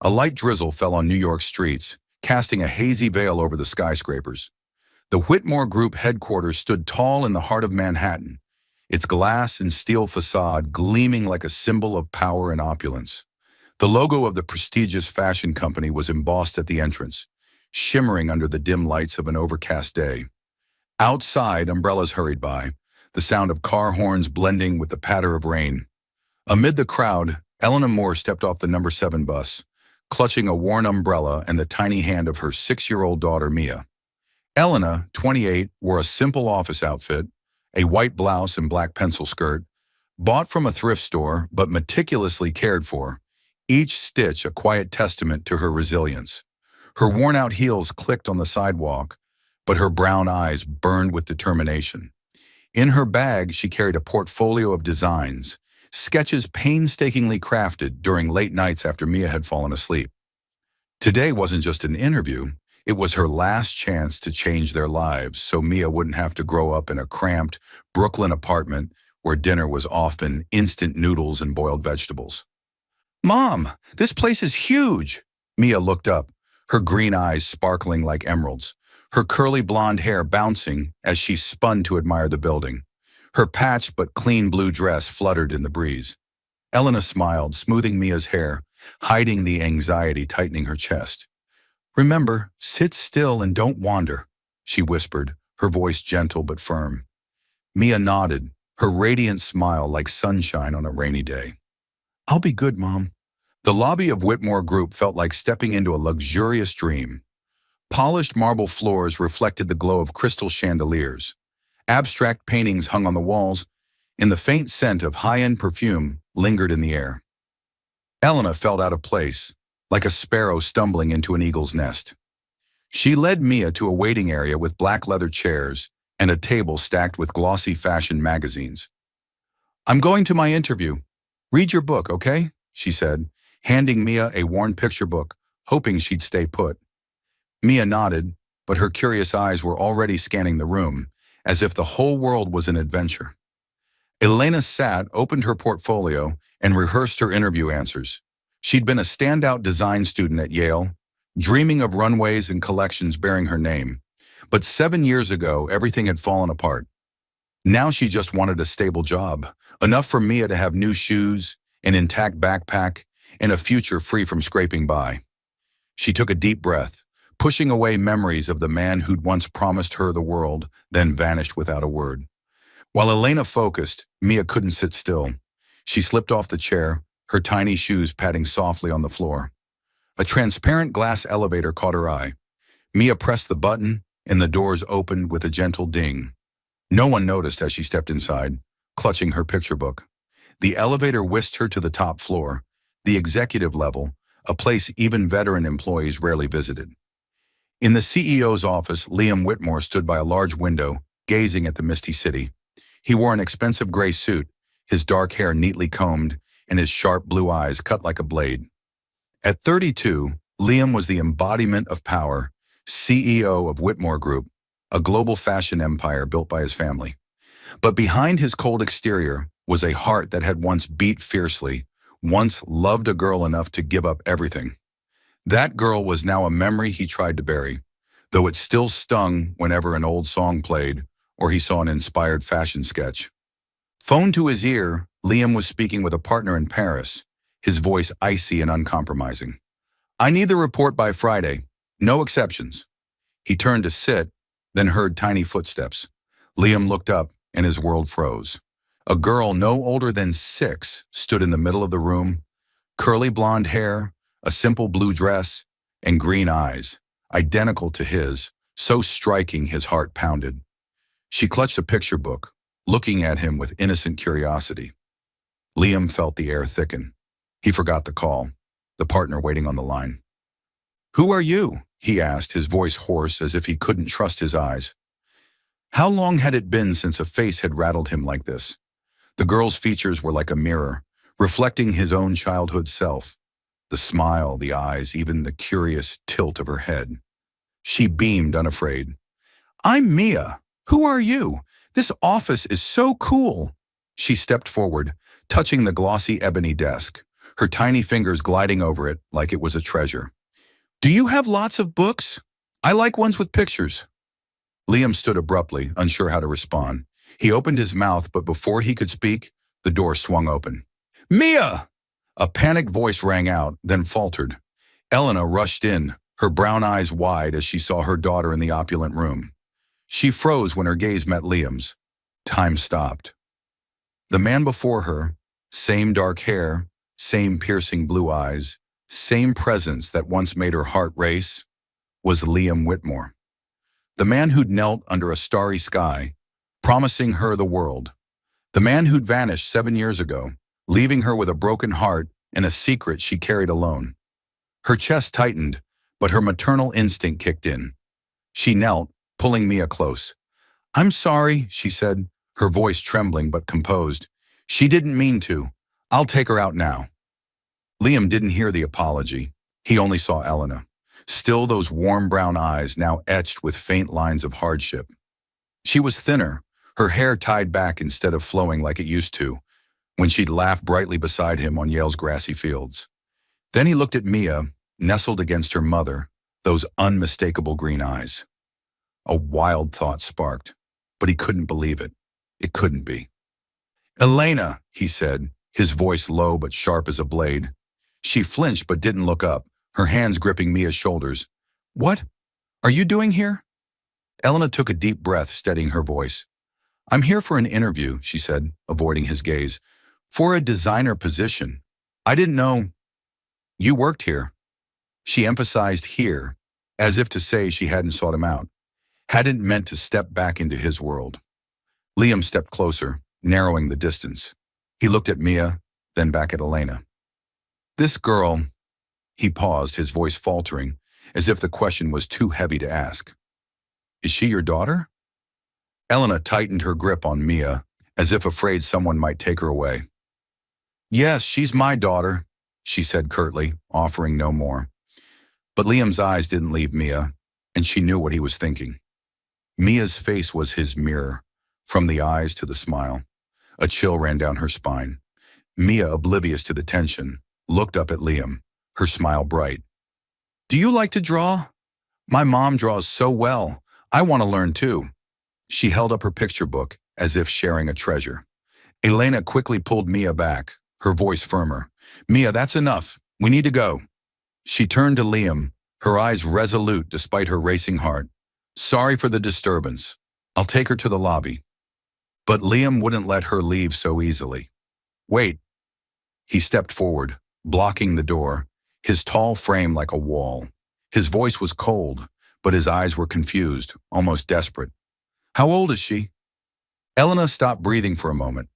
A light drizzle fell on New York streets, casting a hazy veil over the skyscrapers. The Whitmore Group headquarters stood tall in the heart of Manhattan, its glass and steel facade gleaming like a symbol of power and opulence. The logo of the prestigious fashion company was embossed at the entrance, shimmering under the dim lights of an overcast day. Outside, umbrellas hurried by, the sound of car horns blending with the patter of rain. Amid the crowd, Eleanor Moore stepped off the number 7 bus, clutching a worn umbrella and the tiny hand of her 6-year-old daughter, Mia. Eleanor, 28, wore a simple office outfit, a white blouse and black pencil skirt, bought from a thrift store but meticulously cared for, each stitch a quiet testament to her resilience. Her worn-out heels clicked on the sidewalk, but her brown eyes burned with determination. In her bag, she carried a portfolio of designs, sketches painstakingly crafted during late nights after Mia had fallen asleep. Today wasn't just an interview, it was her last chance to change their lives so Mia wouldn't have to grow up in a cramped Brooklyn apartment where dinner was often instant noodles and boiled vegetables. "Mom, this place is huge!" Mia looked up, her green eyes sparkling like emeralds, her curly blonde hair bouncing as she spun to admire the building. Her patched but clean blue dress fluttered in the breeze. Elena smiled, smoothing Mia's hair, hiding the anxiety tightening her chest. "Remember, sit still and don't wander," she whispered, her voice gentle but firm. Mia nodded, her radiant smile like sunshine on a rainy day. "I'll be good, Mom." The lobby of Whitmore Group felt like stepping into a luxurious dream. Polished marble floors reflected the glow of crystal chandeliers. Abstract paintings hung on the walls, and the faint scent of high-end perfume lingered in the air. Elena felt out of place, like a sparrow stumbling into an eagle's nest. She led Mia to a waiting area with black leather chairs and a table stacked with glossy fashion magazines. "I'm going to my interview. Read your book, okay?" she said, handing Mia a worn picture book, hoping she'd stay put. Mia nodded, but her curious eyes were already scanning the room, as if the whole world was an adventure. Elena sat, opened her portfolio, and rehearsed her interview answers. She'd been a standout design student at Yale, dreaming of runways and collections bearing her name. But 7 years ago, everything had fallen apart. Now she just wanted a stable job, enough for Mia to have new shoes, an intact backpack, and a future free from scraping by. She took a deep breath, pushing away memories of the man who'd once promised her the world, then vanished without a word. While Elena focused, Mia couldn't sit still. She slipped off the chair, her tiny shoes padding softly on the floor. A transparent glass elevator caught her eye. Mia pressed the button, and the doors opened with a gentle ding. No one noticed as she stepped inside, clutching her picture book. The elevator whisked her to the top floor, the executive level, a place even veteran employees rarely visited. In the CEO's office, Liam Whitmore stood by a large window, gazing at the misty city. He wore an expensive gray suit, his dark hair neatly combed, and his sharp blue eyes cut like a blade. At 32, Liam was the embodiment of power, CEO of Whitmore Group, a global fashion empire built by his family. But behind his cold exterior was a heart that had once beat fiercely, once loved a girl enough to give up everything. That girl was now a memory he tried to bury, though it still stung whenever an old song played or he saw an inspired fashion sketch. Phone to his ear, Liam was speaking with a partner in Paris, his voice icy and uncompromising. "I need the report by Friday. No exceptions." He turned to sit, then heard tiny footsteps. Liam looked up, and his world froze. A girl no older than 6 stood in the middle of the room, curly blonde hair, a simple blue dress, and green eyes, identical to his, so striking his heart pounded. She clutched a picture book, looking at him with innocent curiosity. Liam felt the air thicken. He forgot the call, the partner waiting on the line. "Who are you?" he asked, his voice hoarse as if he couldn't trust his eyes. How long had it been since a face had rattled him like this? The girl's features were like a mirror, reflecting his own childhood self. The smile, the eyes, even the curious tilt of her head. She beamed, unafraid. "I'm Mia. Who are you? This office is so cool." She stepped forward, touching the glossy ebony desk. her tiny fingers gliding over it like it was a treasure. Do you have lots of books? I like ones with pictures. Liam stood abruptly, unsure how to respond. He opened his mouth, but before he could speak, the door swung open. Mia! A panicked voice rang out, then faltered. Elena rushed in, her brown eyes wide as she saw her daughter in the opulent room. She froze when her gaze met Liam's. Time stopped. The man before her, same dark hair, same piercing blue eyes, same presence that once made her heart race, was Liam Whitmore. The man who'd knelt under a starry sky, promising her the world. The man who'd vanished 7 years ago, leaving her with a broken heart and a secret she carried alone. Her chest tightened, but her maternal instinct kicked in. She knelt, pulling Mia close. I'm sorry, she said, her voice trembling but composed. She didn't mean to. I'll take her out now. Liam didn't hear the apology. He only saw Elena. Still those warm brown eyes now etched with faint lines of hardship. She was thinner, her hair tied back instead of flowing like it used to, when she'd laughed brightly beside him on Yale's grassy fields. Then he looked at Mia, nestled against her mother, those unmistakable green eyes. A wild thought sparked, but he couldn't believe it. It couldn't be. Elena, he said, his voice low but sharp as a blade. She flinched but didn't look up, her hands gripping Mia's shoulders. What are you doing here? Elena took a deep breath, steadying her voice. I'm here for an interview, she said, avoiding his gaze. For a designer position. I didn't know you worked here. She emphasized here, as if to say she hadn't sought him out, hadn't meant to step back into his world. Liam stepped closer, narrowing the distance. He looked at Mia, then back at Elena. This girl, he paused, his voice faltering, as if the question was too heavy to ask. Is she your daughter? Elena tightened her grip on Mia, as if afraid someone might take her away. Yes, she's my daughter, she said curtly, offering no more. But Liam's eyes didn't leave Mia, and she knew what he was thinking. Mia's face was his mirror, from the eyes to the smile. A chill ran down her spine. Mia, oblivious to the tension, looked up at Liam, her smile bright. Do you like to draw? My mom draws so well. I want to learn too. She held up her picture book, as if sharing a treasure. Elena quickly pulled Mia back, her voice firmer. Mia, that's enough. We need to go. She turned to Liam, her eyes resolute despite her racing heart. Sorry for the disturbance. I'll take her to the lobby. But Liam wouldn't let her leave so easily. Wait. He stepped forward, blocking the door, his tall frame like a wall. His voice was cold, but his eyes were confused, almost desperate. How old is she? Elena stopped breathing for a moment.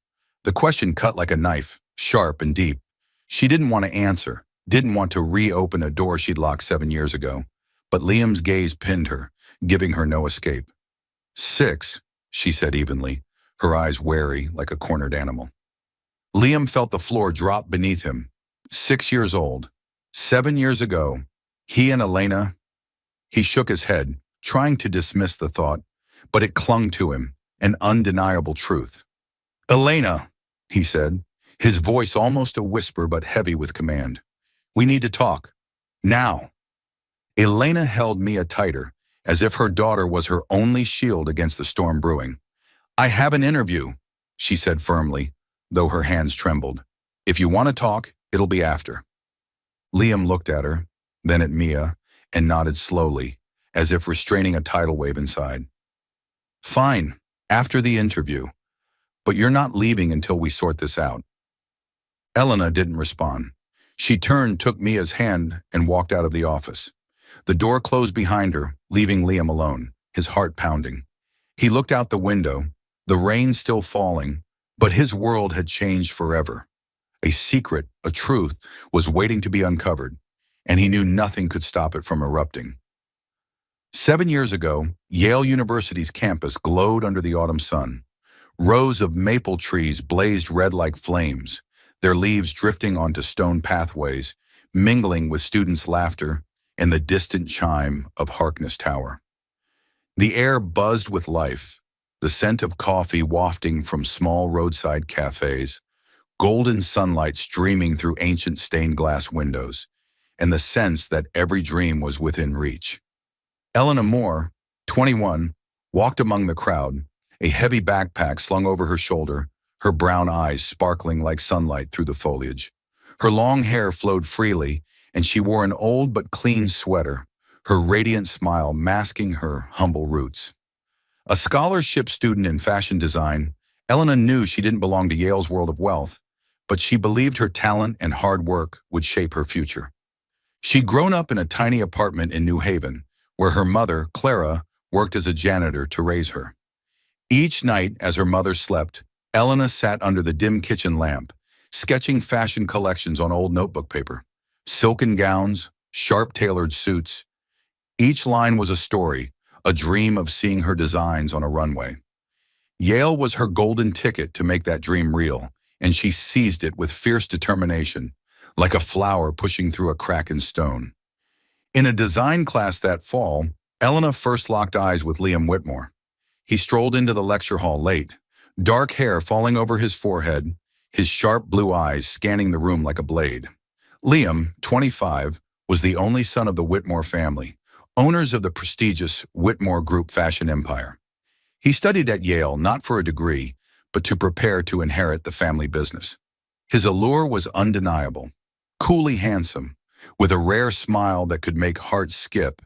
The question cut like a knife, sharp and deep. She didn't want to answer, didn't want to reopen a door she'd locked 7 years ago. But Liam's gaze pinned her, giving her no escape. 6, she said evenly, her eyes wary like a cornered animal. Liam felt the floor drop beneath him. 6 years old. 7 years ago, he and Elena. He shook his head, trying to dismiss the thought, but it clung to him, an undeniable truth. Elena, he said, his voice almost a whisper but heavy with command. We need to talk. Now. Elena held Mia tighter, as if her daughter was her only shield against the storm brewing. I have an interview, she said firmly, though her hands trembled. If you want to talk, it'll be after. Liam looked at her, then at Mia, and nodded slowly, as if restraining a tidal wave inside. Fine, after the interview. But you're not leaving until we sort this out. Elena didn't respond. She turned, took Mia's hand, and walked out of the office. The door closed behind her, leaving Liam alone, his heart pounding. He looked out the window, the rain still falling, but his world had changed forever. A secret, a truth, was waiting to be uncovered, and he knew nothing could stop it from erupting. 7 years ago, Yale University's campus glowed under the autumn sun. Rows of maple trees blazed red like flames, their leaves drifting onto stone pathways, mingling with students' laughter and the distant chime of Harkness Tower. The air buzzed with life, the scent of coffee wafting from small roadside cafes, golden sunlight streaming through ancient stained glass windows, and the sense that every dream was within reach. Elena Moore, 21, walked among the crowd, a heavy backpack slung over her shoulder, her brown eyes sparkling like sunlight through the foliage. Her long hair flowed freely, and she wore an old but clean sweater, her radiant smile masking her humble roots. A scholarship student in fashion design, Elena knew she didn't belong to Yale's world of wealth, but she believed her talent and hard work would shape her future. She'd grown up in a tiny apartment in New Haven, where her mother, Clara, worked as a janitor to raise her. Each night, as her mother slept, Elena sat under the dim kitchen lamp, sketching fashion collections on old notebook paper. Silken gowns, sharp tailored suits. Each line was a story, a dream of seeing her designs on a runway. Yale was her golden ticket to make that dream real, and she seized it with fierce determination, like a flower pushing through a crack in stone. In a design class that fall, Elena first locked eyes with Liam Whitmore. He strolled into the lecture hall late, dark hair falling over his forehead, his sharp blue eyes scanning the room like a blade. Liam, 25, was the only son of the Whitmore family, owners of the prestigious Whitmore Group fashion empire. He studied at Yale not for a degree, but to prepare to inherit the family business. His allure was undeniable, coolly handsome, with a rare smile that could make hearts skip,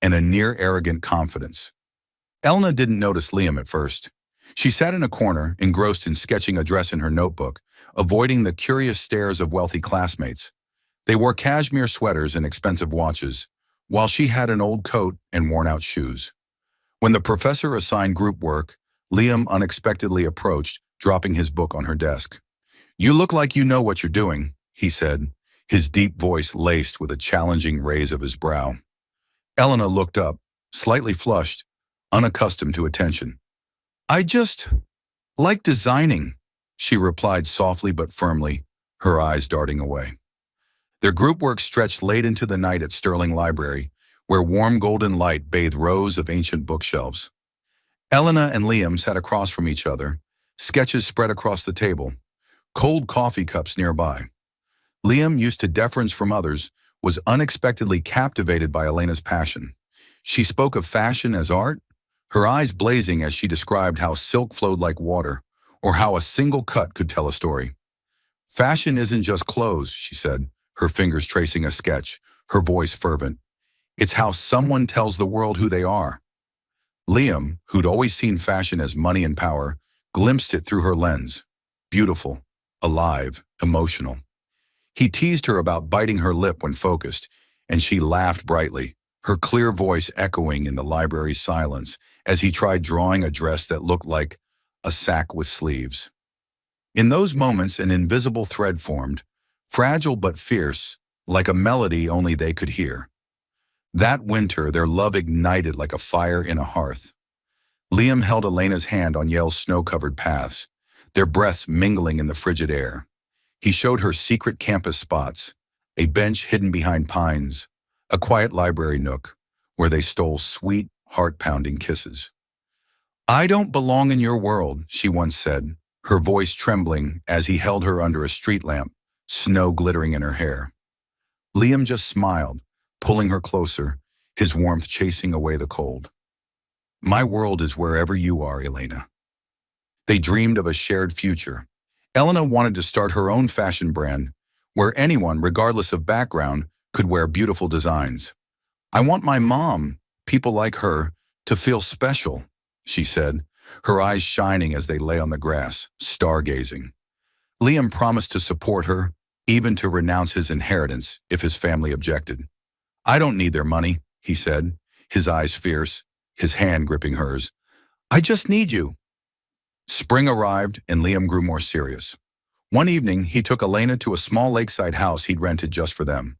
and a near-arrogant confidence. Elena didn't notice Liam at first. She sat in a corner, engrossed in sketching a dress in her notebook, avoiding the curious stares of wealthy classmates. They wore cashmere sweaters and expensive watches, while she had an old coat and worn-out shoes. When the professor assigned group work, Liam unexpectedly approached, dropping his book on her desk. "You look like you know what you're doing," he said, his deep voice laced with a challenging raise of his brow. Elena looked up, slightly flushed, unaccustomed to attention. "I just like designing," she replied softly but firmly, her eyes darting away. Their group work stretched late into the night at Sterling Library, where warm golden light bathed rows of ancient bookshelves. Elena and Liam sat across from each other, sketches spread across the table, cold coffee cups nearby. Liam, used to deference from others, was unexpectedly captivated by Elena's passion. She spoke of fashion as art, her eyes blazing as she described how silk flowed like water, or how a single cut could tell a story. "Fashion isn't just clothes," she said, her fingers tracing a sketch, her voice fervent. "It's how someone tells the world who they are." Liam, who'd always seen fashion as money and power, glimpsed it through her lens. Beautiful, alive, emotional. He teased her about biting her lip when focused, and she laughed brightly, her clear voice echoing in the library's silence as he tried drawing a dress that looked like a sack with sleeves. In those moments, an invisible thread formed, fragile but fierce, like a melody only they could hear. That winter, their love ignited like a fire in a hearth. Liam held Elena's hand on Yale's snow-covered paths, their breaths mingling in the frigid air. He showed her secret campus spots, a bench hidden behind pines, a quiet library nook, where they stole sweet, heart-pounding kisses. "I don't belong in your world," she once said, her voice trembling as he held her under a street lamp, snow glittering in her hair. Liam just smiled, pulling her closer, his warmth chasing away the cold. "My world is wherever you are, Elena." They dreamed of a shared future. Elena wanted to start her own fashion brand, where anyone, regardless of background, could wear beautiful designs. "I want my mom, people like her, to feel special," she said, her eyes shining as they lay on the grass, stargazing. Liam promised to support her, even to renounce his inheritance if his family objected. "I don't need their money," he said, his eyes fierce, his hand gripping hers. "I just need you." Spring arrived, and Liam grew more serious. One evening, he took Elena to a small lakeside house he'd rented just for them.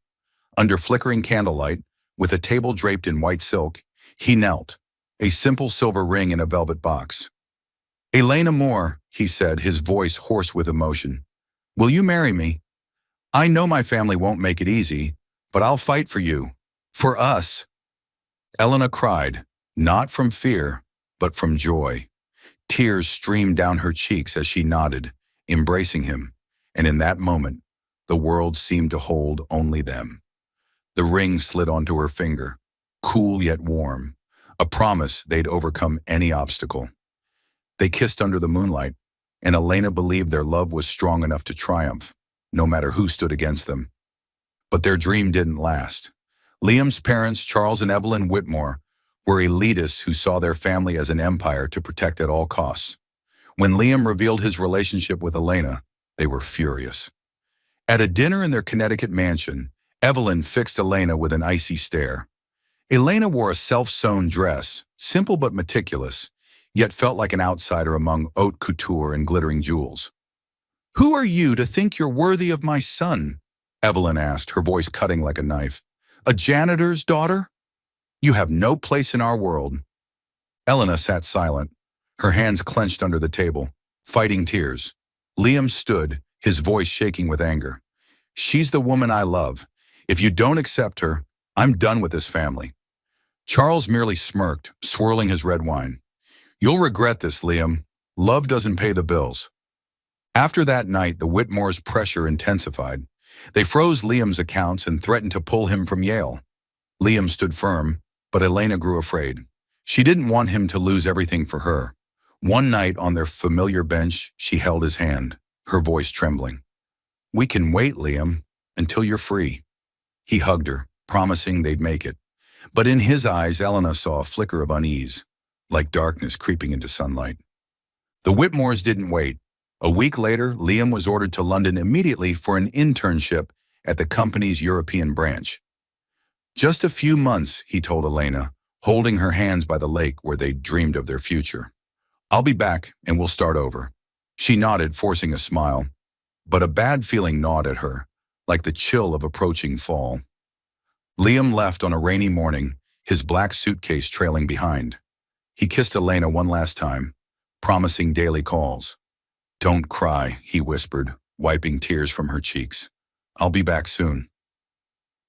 Under flickering candlelight, with a table draped in white silk, he knelt, a simple silver ring in a velvet box. "Elena Moore," he said, his voice hoarse with emotion, "will you marry me? I know my family won't make it easy, but I'll fight for you. For us." Elena cried, not from fear, but from joy. Tears streamed down her cheeks as she nodded, embracing him, and in that moment, the world seemed to hold only them. The ring slid onto her finger, cool yet warm, a promise they'd overcome any obstacle. They kissed under the moonlight, and Elena believed their love was strong enough to triumph, no matter who stood against them. But their dream didn't last. Liam's parents, Charles and Evelyn Whitmore, were elitists who saw their family as an empire to protect at all costs. When Liam revealed his relationship with Elena, they were furious. At a dinner in their Connecticut mansion, Evelyn fixed Elena with an icy stare. Elena wore a self-sewn dress, simple but meticulous, yet felt like an outsider among haute couture and glittering jewels. "Who are you to think you're worthy of my son?" Evelyn asked, her voice cutting like a knife. "A janitor's daughter? You have no place in our world." Elena sat silent, her hands clenched under the table, fighting tears. Liam stood, his voice shaking with anger. "She's the woman I love. If you don't accept her, I'm done with this family." Charles merely smirked, swirling his red wine. "You'll regret this, Liam. Love doesn't pay the bills." After that night, the Whitmores' pressure intensified. They froze Liam's accounts and threatened to pull him from Yale. Liam stood firm, but Elena grew afraid. She didn't want him to lose everything for her. One night on their familiar bench, she held his hand, her voice trembling. "We can wait, Liam, until you're free." He hugged her, promising they'd make it. But in his eyes, Elena saw a flicker of unease, like darkness creeping into sunlight. The Whitmores didn't wait. A week later, Liam was ordered to London immediately for an internship at the company's European branch. "Just a few months," he told Elena, holding her hands by the lake where they'd dreamed of their future. "I'll be back and we'll start over." She nodded, forcing a smile, but a bad feeling gnawed at her, like the chill of approaching fall. Liam left on a rainy morning, his black suitcase trailing behind. He kissed Elena one last time, promising daily calls. "Don't cry," he whispered, wiping tears from her cheeks. "I'll be back soon."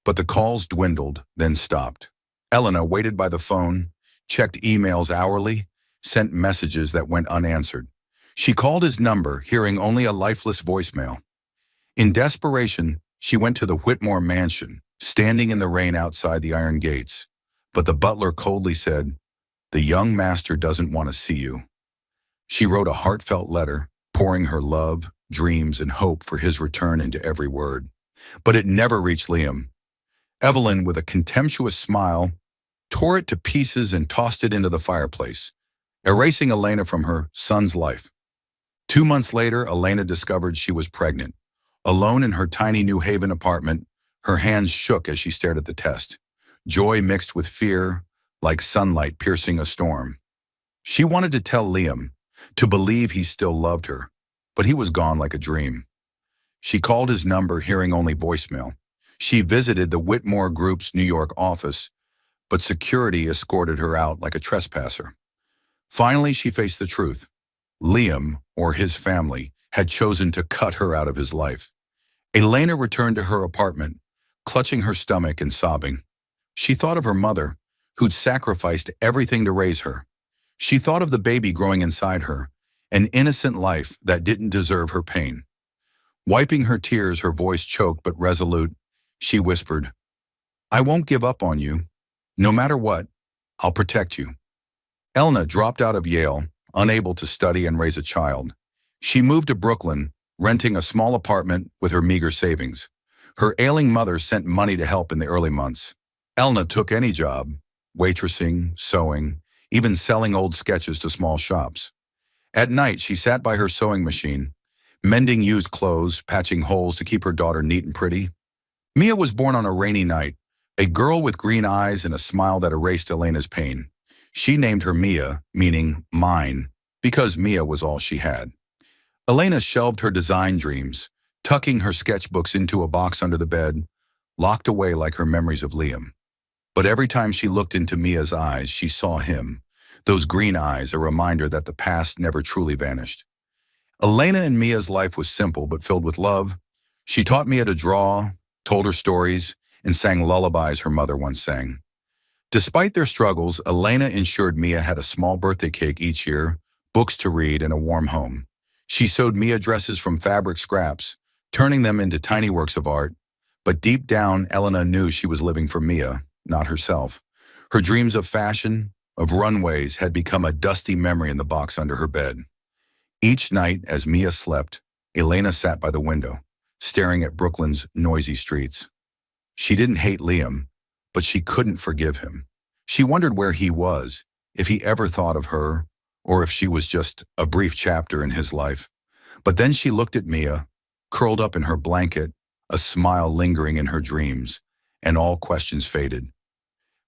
But the calls dwindled, then stopped. Elena waited by the phone, checked emails hourly, sent messages that went unanswered. She called his number, hearing only a lifeless voicemail. In desperation, she went to the Whitmore mansion, standing in the rain outside the iron gates. But the butler coldly said, "The young master doesn't want to see you." She wrote a heartfelt letter, pouring her love, dreams, and hope for his return into every word. But it never reached Liam. Evelyn, with a contemptuous smile, tore it to pieces and tossed it into the fireplace, erasing Elena from her son's life. 2 months later, Elena discovered she was pregnant. Alone in her tiny New Haven apartment, her hands shook as she stared at the test. Joy mixed with fear, like sunlight piercing a storm. She wanted to tell Liam, to believe he still loved her, but he was gone like a dream. She called his number, hearing only voicemail. She visited the Whitmore Group's New York office, but security escorted her out like a trespasser. Finally, she faced the truth. Liam, or his family, had chosen to cut her out of his life. Elena returned to her apartment, clutching her stomach and sobbing. She thought of her mother, who'd sacrificed everything to raise her. She thought of the baby growing inside her, an innocent life that didn't deserve her pain. Wiping her tears, her voice choked but resolute, she whispered, "I won't give up on you. No matter what, I'll protect you." Elna dropped out of Yale, unable to study and raise a child. She moved to Brooklyn, renting a small apartment with her meager savings. Her ailing mother sent money to help in the early months. Elna took any job, waitressing, sewing, even selling old sketches to small shops. At night, she sat by her sewing machine, mending used clothes, patching holes to keep her daughter neat and pretty. Mia was born on a rainy night, a girl with green eyes and a smile that erased Elena's pain. She named her Mia, meaning mine, because Mia was all she had. Elena shelved her design dreams, tucking her sketchbooks into a box under the bed, locked away like her memories of Liam. But every time she looked into Mia's eyes, she saw him, those green eyes, a reminder that the past never truly vanished. Elena and Mia's life was simple but filled with love. She taught Mia to draw, told her stories, and sang lullabies her mother once sang. Despite their struggles, Elena ensured Mia had a small birthday cake each year, books to read, and a warm home. She sewed Mia dresses from fabric scraps, turning them into tiny works of art. But deep down, Elena knew she was living for Mia, not herself. Her dreams of fashion, of runways, had become a dusty memory in the box under her bed. Each night, as Mia slept, Elena sat by the window, staring at Brooklyn's noisy streets. She didn't hate Liam, but she couldn't forgive him. She wondered where he was, if he ever thought of her, or if she was just a brief chapter in his life. But then she looked at Mia, curled up in her blanket, a smile lingering in her dreams, and all questions faded.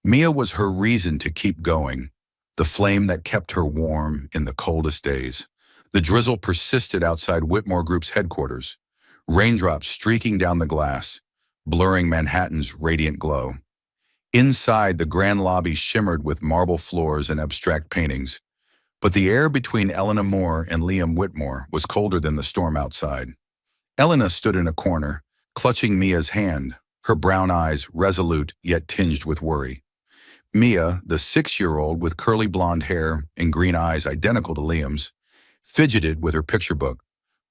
Mia was her reason to keep going, the flame that kept her warm in the coldest days. The drizzle persisted outside Whitmore Group's headquarters, raindrops streaking down the glass, blurring Manhattan's radiant glow. Inside, the grand lobby shimmered with marble floors and abstract paintings, but the air between Elena Moore and Liam Whitmore was colder than the storm outside. Elena stood in a corner, clutching Mia's hand, her brown eyes resolute yet tinged with worry. Mia, the 6-year-old with curly blonde hair and green eyes identical to Liam's, fidgeted with her picture book,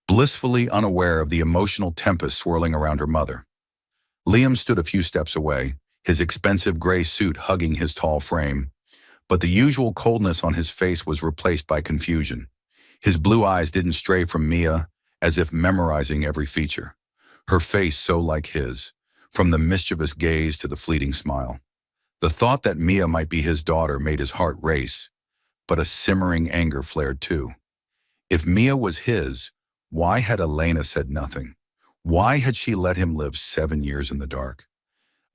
blissfully unaware of the emotional tempest swirling around her mother. Liam stood a few steps away, his expensive gray suit hugging his tall frame, but the usual coldness on his face was replaced by confusion. His blue eyes didn't stray from Mia, as if memorizing every feature. Her face so like his, from the mischievous gaze to the fleeting smile. The thought that Mia might be his daughter made his heart race, but a simmering anger flared too. If Mia was his, why had Elena said nothing? Why had she let him live 7 years in the dark?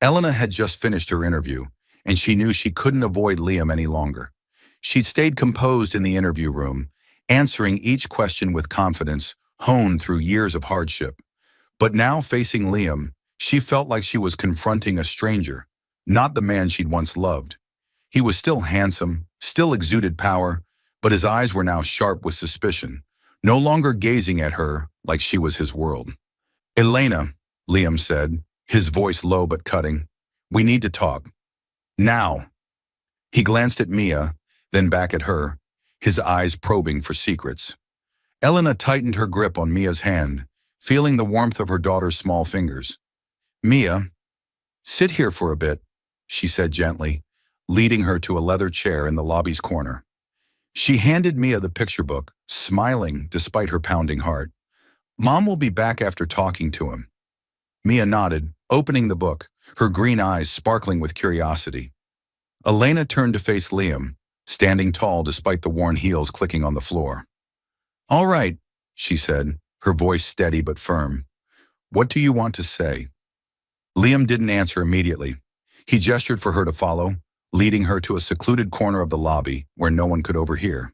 Elena had just finished her interview, and she knew she couldn't avoid Liam any longer. She'd stayed composed in the interview room, answering each question with confidence, honed through years of hardship. But now, facing Liam, she felt like she was confronting a stranger, not the man she'd once loved. He was still handsome, still exuded power, but his eyes were now sharp with suspicion, no longer gazing at her like she was his world. "Elena," Liam said, his voice low but cutting, "we need to talk. Now." He glanced at Mia, then back at her, his eyes probing for secrets. Elena tightened her grip on Mia's hand, feeling the warmth of her daughter's small fingers. "Mia, sit here for a bit," she said gently, leading her to a leather chair in the lobby's corner. She handed Mia the picture book, smiling despite her pounding heart. "Mom will be back after talking to him." Mia nodded, opening the book, her green eyes sparkling with curiosity. Elena turned to face Liam, standing tall despite the worn heels clicking on the floor. "All right," she said, her voice steady but firm. "What do you want to say?" Liam didn't answer immediately. He gestured for her to follow, leading her to a secluded corner of the lobby where no one could overhear.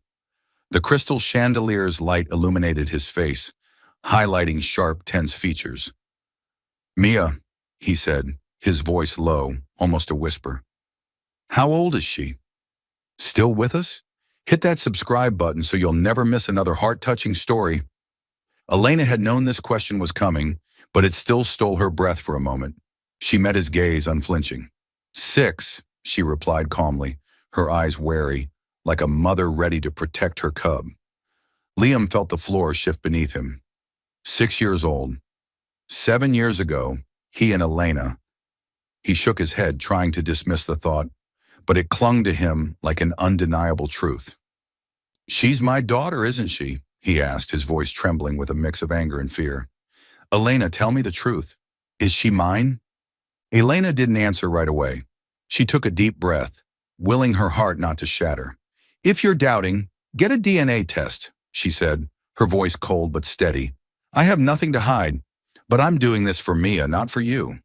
The crystal chandelier's light illuminated his face, highlighting sharp, tense features. "Mia," he said, his voice low, almost a whisper. "How old is she? Still with us? Hit that subscribe button so you'll never miss another heart-touching story." Elena had known this question was coming, but it still stole her breath for a moment. She met his gaze unflinching. "6, she replied calmly, her eyes wary, like a mother ready to protect her cub. Liam felt the floor shift beneath him. 6 years old. 7 years ago, he and Elena. He shook his head, trying to dismiss the thought, but it clung to him like an undeniable truth. "She's my daughter, isn't she?" he asked, his voice trembling with a mix of anger and fear. "Elena, tell me the truth. Is she mine?" Elena didn't answer right away. She took a deep breath, willing her heart not to shatter. "If you're doubting, get a DNA test," she said, her voice cold but steady. "I have nothing to hide, but I'm doing this for Mia, not for you."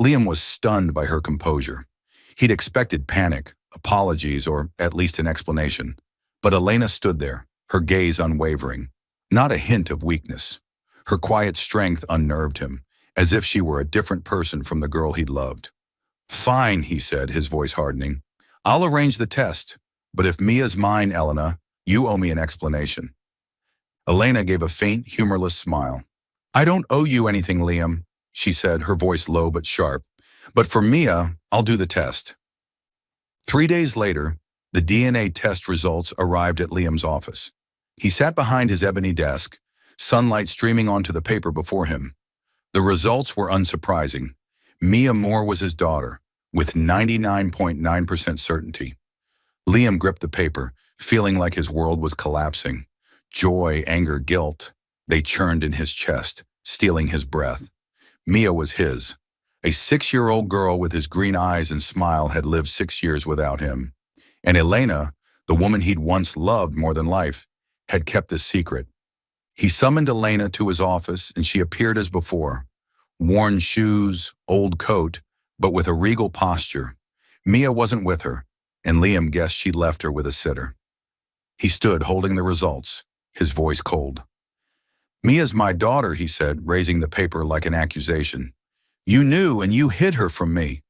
Liam was stunned by her composure. He'd expected panic, apologies, or at least an explanation. But Elena stood there, her gaze unwavering, not a hint of weakness. Her quiet strength unnerved him, as if she were a different person from the girl he'd loved. "Fine," he said, his voice hardening. "I'll arrange the test, but if Mia's mine, Elena, you owe me an explanation." Elena gave a faint, humorless smile. "I don't owe you anything, Liam," she said, her voice low but sharp. "But for Mia, I'll do the test." 3 days later, the DNA test results arrived at Liam's office. He sat behind his ebony desk, sunlight streaming onto the paper before him. The results were unsurprising. Mia Moore was his daughter, with 99.9% certainty. Liam gripped the paper, feeling like his world was collapsing. Joy, anger, guilt, they churned in his chest, stealing his breath. Mia was his. A 6-year-old girl with his green eyes and smile had lived 6 years without him. And Elena, the woman he'd once loved more than life, had kept the secret. He summoned Elena to his office, and she appeared as before. Worn shoes, old coat, but with a regal posture. Mia wasn't with her, and Liam guessed she'd left her with a sitter. He stood holding the results, his voice cold. "Mia's my daughter," he said, raising the paper like an accusation. "You knew and you hid her from me.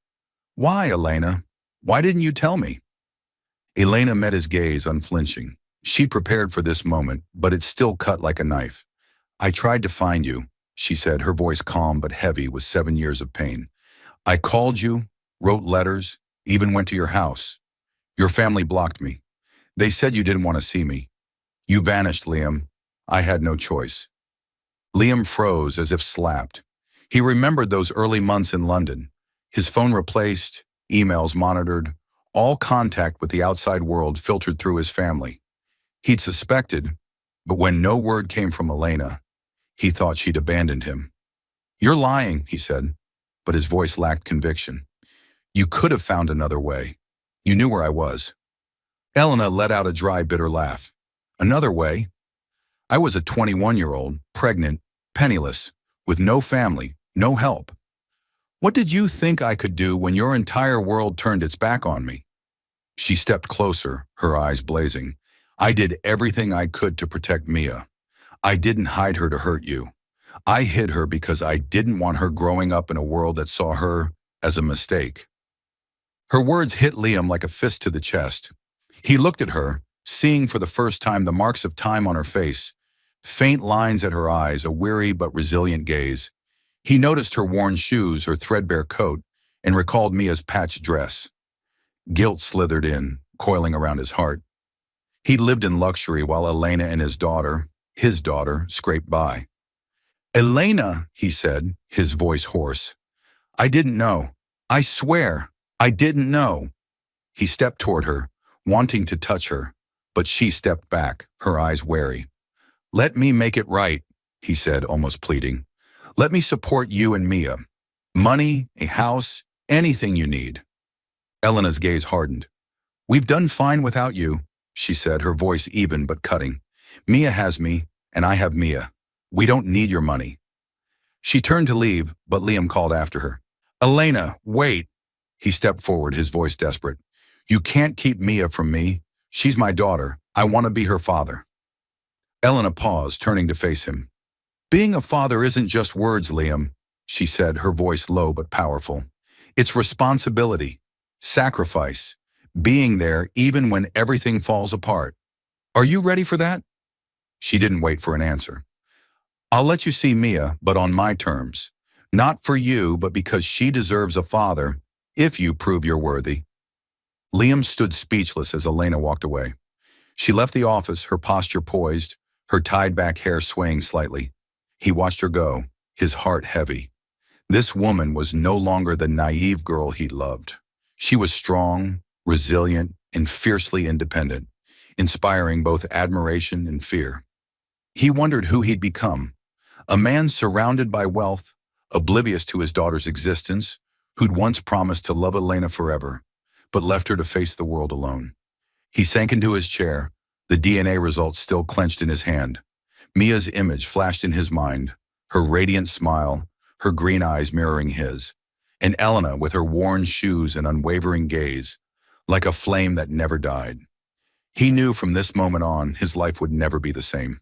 Why, Elena? Why didn't you tell me?" Elena met his gaze unflinching. She'd prepared for this moment, but it still cut like a knife. "I tried to find you," she said, her voice calm but heavy with 7 years of pain. "I called you, wrote letters, even went to your house. Your family blocked me. They said you didn't want to see me. You vanished, Liam. I had no choice." Liam froze as if slapped. He remembered those early months in London. His phone replaced, emails monitored, all contact with the outside world filtered through his family. He'd suspected, but when no word came from Elena, he thought she'd abandoned him. "You're lying," he said, but his voice lacked conviction. "You could have found another way. You knew where I was." Elena let out a dry, bitter laugh. "Another way? I was a 21-year-old, pregnant, penniless, with no family, no help. What did you think I could do when your entire world turned its back on me?" She stepped closer, her eyes blazing. "I did everything I could to protect Mia. I didn't hide her to hurt you. I hid her because I didn't want her growing up in a world that saw her as a mistake." Her words hit Liam like a fist to the chest. He looked at her, seeing for the first time the marks of time on her face, faint lines at her eyes, a weary but resilient gaze. He noticed her worn shoes, her threadbare coat, and recalled Mia's patched dress. Guilt slithered in, coiling around his heart. He lived in luxury while Elena and his daughter, scraped by. "Elena," he said, his voice hoarse. "I didn't know. I swear, I didn't know." He stepped toward her, wanting to touch her, but she stepped back, her eyes wary. "Let me make it right," he said, almost pleading. "Let me support you and Mia. Money, a house, anything you need." Elena's gaze hardened. "We've done fine without you," she said, her voice even but cutting. "Mia has me, and I have Mia. We don't need your money." She turned to leave, but Liam called after her. "Elena, wait." He stepped forward, his voice desperate. "You can't keep Mia from me. She's my daughter. I want to be her father." Elena paused, turning to face him. "Being a father isn't just words, Liam," she said, her voice low but powerful. "It's responsibility, sacrifice, being there even when everything falls apart. Are you ready for that?" She didn't wait for an answer. "I'll let you see Mia, but on my terms. Not for you, but because she deserves a father, if you prove you're worthy." Liam stood speechless as Elena walked away. She left the office, her posture poised, her tied-back hair swaying slightly. He watched her go, his heart heavy. This woman was no longer the naive girl he loved. She was strong, resilient, and fiercely independent, inspiring both admiration and fear. He wondered who he'd become, a man surrounded by wealth, oblivious to his daughter's existence, who'd once promised to love Elena forever, but left her to face the world alone. He sank into his chair, the DNA results still clenched in his hand. Mia's image flashed in his mind, her radiant smile, her green eyes mirroring his, and Elena with her worn shoes and unwavering gaze, like a flame that never died. He knew from this moment on his life would never be the same.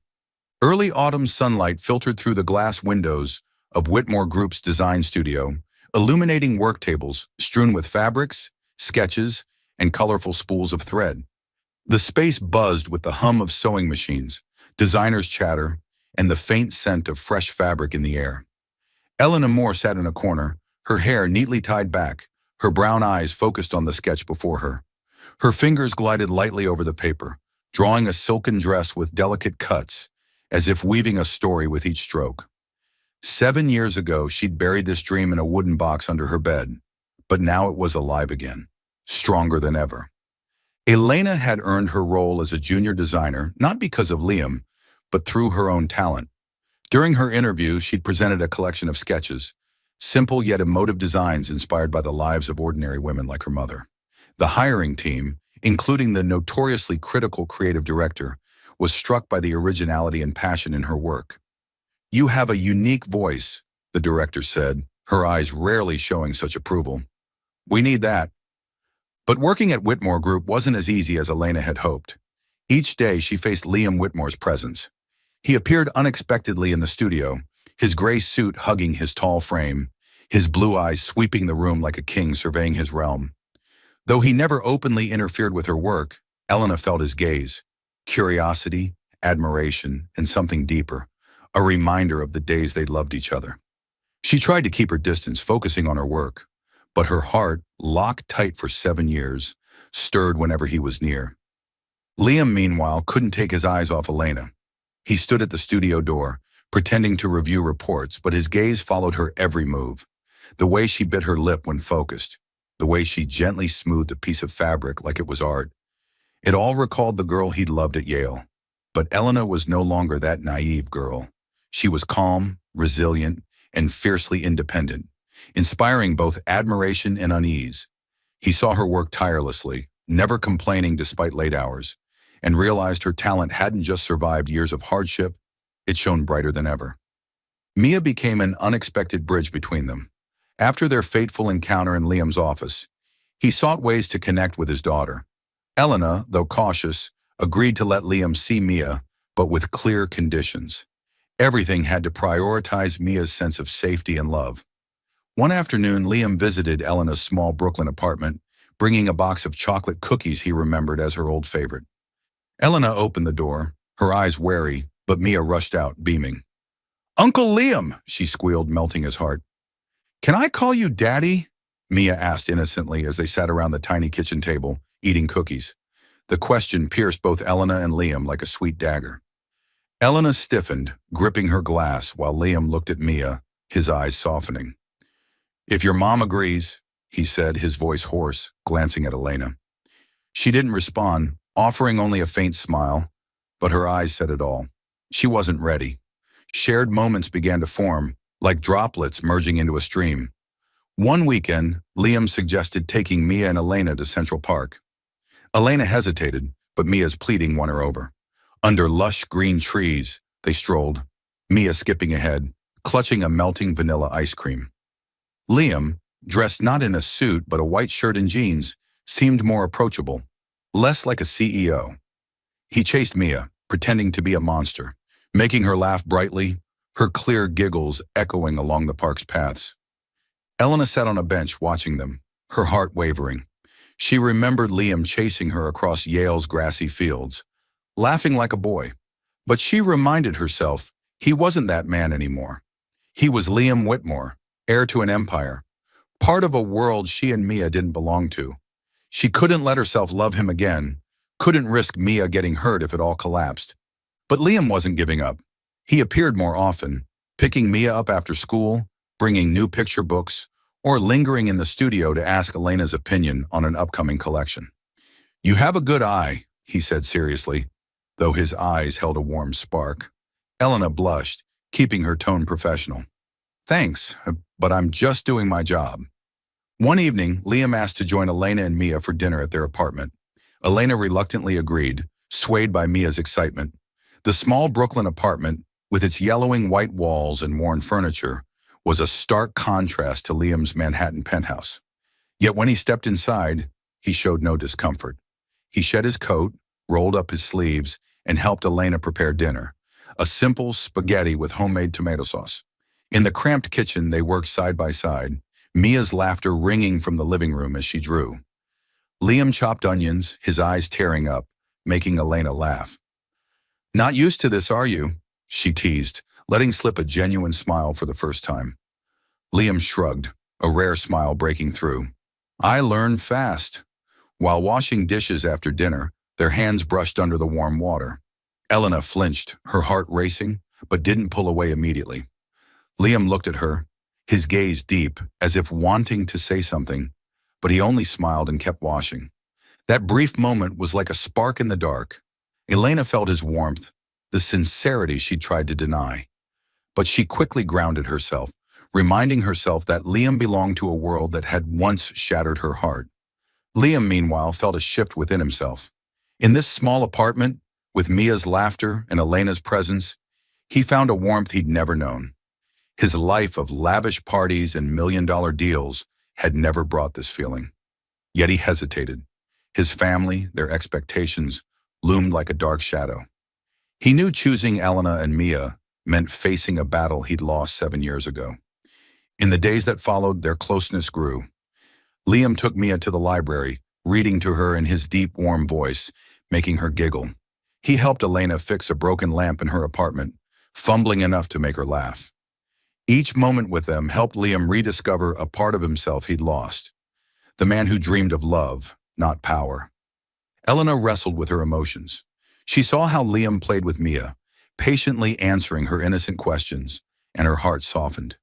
Early autumn sunlight filtered through the glass windows of Whitmore Group's design studio, illuminating work tables strewn with fabrics, sketches, and colorful spools of thread. The space buzzed with the hum of sewing machines, designers' chatter, and the faint scent of fresh fabric in the air. Elena Moore sat in a corner, her hair neatly tied back, her brown eyes focused on the sketch before her. Her fingers glided lightly over the paper, drawing a silken dress with delicate cuts, as if weaving a story with each stroke. 7 years ago, she'd buried this dream in a wooden box under her bed, but now it was alive again, stronger than ever. Elena had earned her role as a junior designer not because of Liam, but through her own talent. During her interview, she'd presented a collection of sketches, simple yet emotive designs inspired by the lives of ordinary women like her mother. The hiring team, including the notoriously critical creative director, was struck by the originality and passion in her work. "You have a unique voice," the director said, her eyes rarely showing such approval. "We need that." But working at Whitmore Group wasn't as easy as Elena had hoped. Each day she faced Liam Whitmore's presence. He appeared unexpectedly in the studio, his gray suit hugging his tall frame, his blue eyes sweeping the room like a king surveying his realm. Though he never openly interfered with her work, Elena felt his gaze. Curiosity, admiration, and something deeper, a reminder of the days they'd loved each other. She tried to keep her distance, focusing on her work, but her heart, locked tight for 7 years, stirred whenever he was near. Liam, meanwhile, couldn't take his eyes off Elena. He stood at the studio door, pretending to review reports, but his gaze followed her every move. The way she bit her lip when focused, the way she gently smoothed a piece of fabric like it was art. It all recalled the girl he'd loved at Yale. But Elena was no longer that naive girl. She was calm, resilient, and fiercely independent, inspiring both admiration and unease. He saw her work tirelessly, never complaining despite late hours, and realized her talent hadn't just survived years of hardship, it shone brighter than ever. Mia became an unexpected bridge between them. After their fateful encounter in Liam's office, he sought ways to connect with his daughter. Elena, though cautious, agreed to let Liam see Mia, but with clear conditions. Everything had to prioritize Mia's sense of safety and love. One afternoon, Liam visited Elena's small Brooklyn apartment, bringing a box of chocolate cookies he remembered as her old favorite. Elena opened the door, her eyes wary, but Mia rushed out, beaming. "Uncle Liam," she squealed, melting his heart. "Can I call you Daddy?" Mia asked innocently as they sat around the tiny kitchen table, eating cookies. The question pierced both Elena and Liam like a sweet dagger. Elena stiffened, gripping her glass, while Liam looked at Mia, his eyes softening. "If your mom agrees," he said, his voice hoarse, glancing at Elena. She didn't respond, offering only a faint smile, but her eyes said it all. She wasn't ready. Shared moments began to form, like droplets merging into a stream. One weekend, Liam suggested taking Mia and Elena to Central Park. Elena hesitated, but Mia's pleading won her over. Under lush green trees, they strolled, Mia skipping ahead, clutching a melting vanilla ice cream. Liam, dressed not in a suit but a white shirt and jeans, seemed more approachable, less like a CEO. He chased Mia, pretending to be a monster, making her laugh brightly, her clear giggles echoing along the park's paths. Elena sat on a bench watching them, her heart wavering. She remembered Liam chasing her across Yale's grassy fields, laughing like a boy. But she reminded herself he wasn't that man anymore. He was Liam Whitmore, heir to an empire, part of a world she and Mia didn't belong to. She couldn't let herself love him again, couldn't risk Mia getting hurt if it all collapsed. But Liam wasn't giving up. He appeared more often, picking Mia up after school, bringing new picture books, or lingering in the studio to ask Elena's opinion on an upcoming collection. "You have a good eye," he said seriously, though his eyes held a warm spark. Elena blushed, keeping her tone professional. "Thanks, but I'm just doing my job." One evening, Liam asked to join Elena and Mia for dinner at their apartment. Elena reluctantly agreed, swayed by Mia's excitement. The small Brooklyn apartment, with its yellowing white walls and worn furniture, was a stark contrast to Liam's Manhattan penthouse. Yet when he stepped inside, he showed no discomfort. He shed his coat, rolled up his sleeves, and helped Elena prepare dinner, a simple spaghetti with homemade tomato sauce. In the cramped kitchen, they worked side by side, Mia's laughter ringing from the living room as she drew. Liam chopped onions, his eyes tearing up, making Elena laugh. "Not used to this, are you?" she teased, letting slip a genuine smile for the first time. Liam shrugged, a rare smile breaking through. "I learn fast." While washing dishes after dinner, their hands brushed under the warm water. Elena flinched, her heart racing, but didn't pull away immediately. Liam looked at her, his gaze deep, as if wanting to say something, but he only smiled and kept washing. That brief moment was like a spark in the dark. Elena felt his warmth, the sincerity she tried to deny. But she quickly grounded herself, reminding herself that Liam belonged to a world that had once shattered her heart. Liam, meanwhile, felt a shift within himself. In this small apartment, with Mia's laughter and Elena's presence, he found a warmth he'd never known. His life of lavish parties and million-dollar deals had never brought this feeling. Yet he hesitated. His family, their expectations, loomed like a dark shadow. He knew choosing Elena and Mia meant facing a battle he'd lost 7 years ago. In the days that followed, their closeness grew. Liam took Mia to the library, reading to her in his deep, warm voice, making her giggle. He helped Elena fix a broken lamp in her apartment, fumbling enough to make her laugh. Each moment with them helped Liam rediscover a part of himself he'd lost. The man who dreamed of love, not power. Elena wrestled with her emotions. She saw how Liam played with Mia, patiently answering her innocent questions, and her heart softened.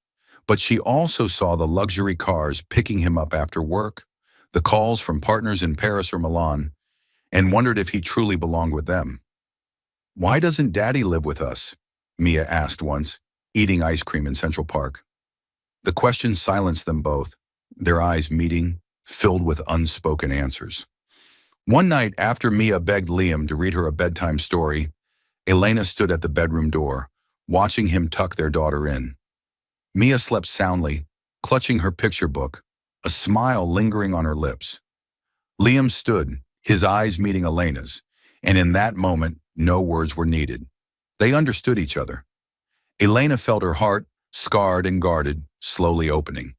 But she also saw the luxury cars picking him up after work, the calls from partners in Paris or Milan, and wondered if he truly belonged with them. "Why doesn't Daddy live with us?" Mia asked once, eating ice cream in Central Park. The question silenced them both, their eyes meeting, filled with unspoken answers. One night, after Mia begged Liam to read her a bedtime story, Elena stood at the bedroom door, watching him tuck their daughter in. Mia slept soundly, clutching her picture book, a smile lingering on her lips. Liam stood, his eyes meeting Elena's, and in that moment, no words were needed. They understood each other. Elena felt her heart, scarred and guarded, slowly opening.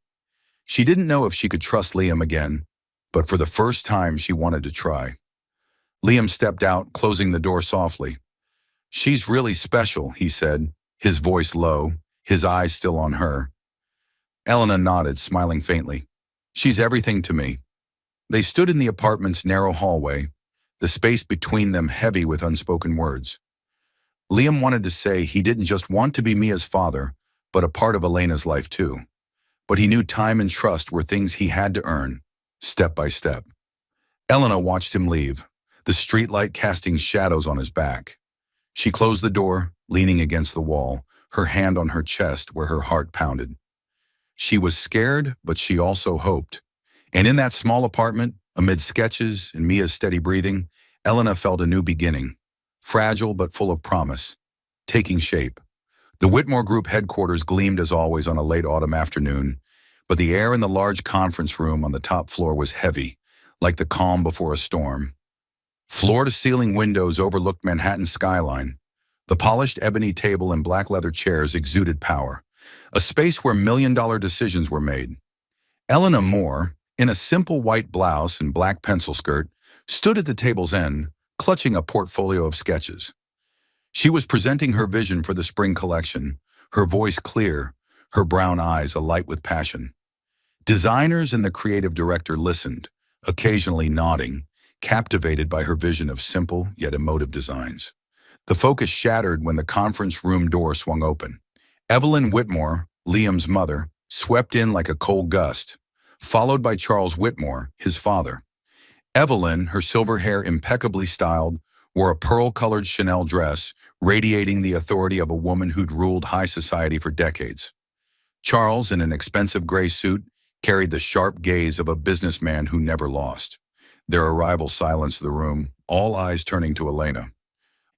She didn't know if she could trust Liam again, but for the first time she wanted to try. Liam stepped out, closing the door softly. "She's really special," he said, his voice low, his eyes still on her. Elena nodded, smiling faintly. "She's everything to me." They stood in the apartment's narrow hallway, the space between them heavy with unspoken words. Liam wanted to say he didn't just want to be Mia's father, but a part of Elena's life too. But he knew time and trust were things he had to earn, step by step. Elena watched him leave, the streetlight casting shadows on his back. She closed the door, leaning against the wall, her hand on her chest where her heart pounded. She was scared, but she also hoped. And in that small apartment, amid sketches and Mia's steady breathing, Elena felt a new beginning, fragile but full of promise, taking shape. The Whitmore Group headquarters gleamed as always on a late autumn afternoon, but the air in the large conference room on the top floor was heavy, like the calm before a storm. Floor-to-ceiling windows overlooked Manhattan's skyline. The polished ebony table and black leather chairs exuded power, a space where million-dollar decisions were made. Elena Moore, in a simple white blouse and black pencil skirt, stood at the table's end, clutching a portfolio of sketches. She was presenting her vision for the spring collection, her voice clear, her brown eyes alight with passion. Designers and the creative director listened, occasionally nodding, captivated by her vision of simple yet emotive designs. The focus shattered when the conference room door swung open. Evelyn Whitmore, Liam's mother, swept in like a cold gust, followed by Charles Whitmore, his father. Evelyn, her silver hair impeccably styled, wore a pearl-colored Chanel dress, radiating the authority of a woman who'd ruled high society for decades. Charles, in an expensive gray suit, carried the sharp gaze of a businessman who never lost. Their arrival silenced the room, all eyes turning to Elena.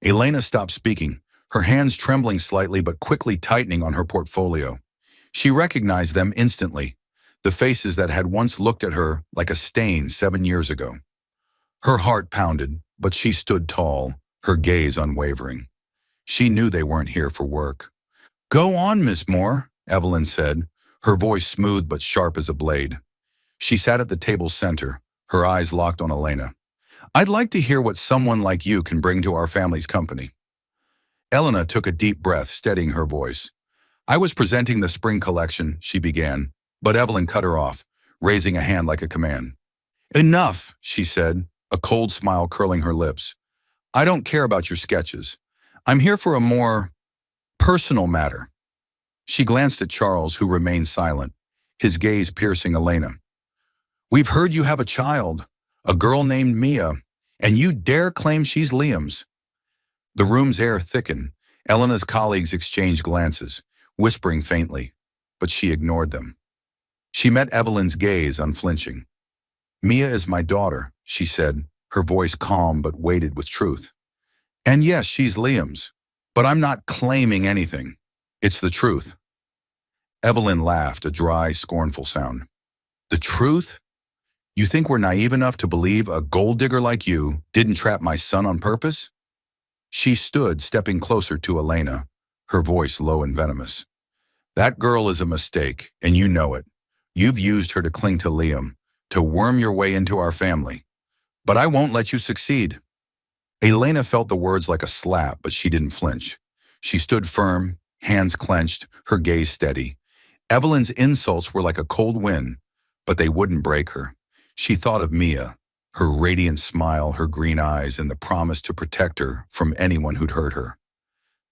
Elena stopped speaking, her hands trembling slightly but quickly tightening on her portfolio. She recognized them instantly, the faces that had once looked at her like a stain 7 years ago. Her heart pounded, but she stood tall, her gaze unwavering. She knew they weren't here for work. "Go on, Miss Moore," Evelyn said, her voice smooth but sharp as a blade. She sat at the table's center, her eyes locked on Elena. "I'd like to hear what someone like you can bring to our family's company." Elena took a deep breath, steadying her voice. "I was presenting the spring collection," she began, but Evelyn cut her off, raising a hand like a command. "Enough," she said, a cold smile curling her lips. "I don't care about your sketches. I'm here for a more personal matter. She glanced at Charles, who remained silent, his gaze piercing Elena. We've heard you have a child, a girl named Mia, and you dare claim she's Liam's. The room's air thickened. Elena's colleagues exchanged glances, whispering faintly, but she ignored them. She met Evelyn's gaze, unflinching. Mia is my daughter, she said, her voice calm but weighted with truth. And yes, she's Liam's, but I'm not claiming anything. It's the truth. Evelyn laughed, a dry, scornful sound. The truth? You think we're naive enough to believe a gold digger like you didn't trap my son on purpose? She stood, stepping closer to Elena, her voice low and venomous. That girl is a mistake, and you know it. You've used her to cling to Liam, to worm your way into our family. But I won't let you succeed. Elena felt the words like a slap, but she didn't flinch. She stood firm, hands clenched, her gaze steady. Evelyn's insults were like a cold wind, but they wouldn't break her. She thought of Mia, her radiant smile, her green eyes, and the promise to protect her from anyone who'd hurt her.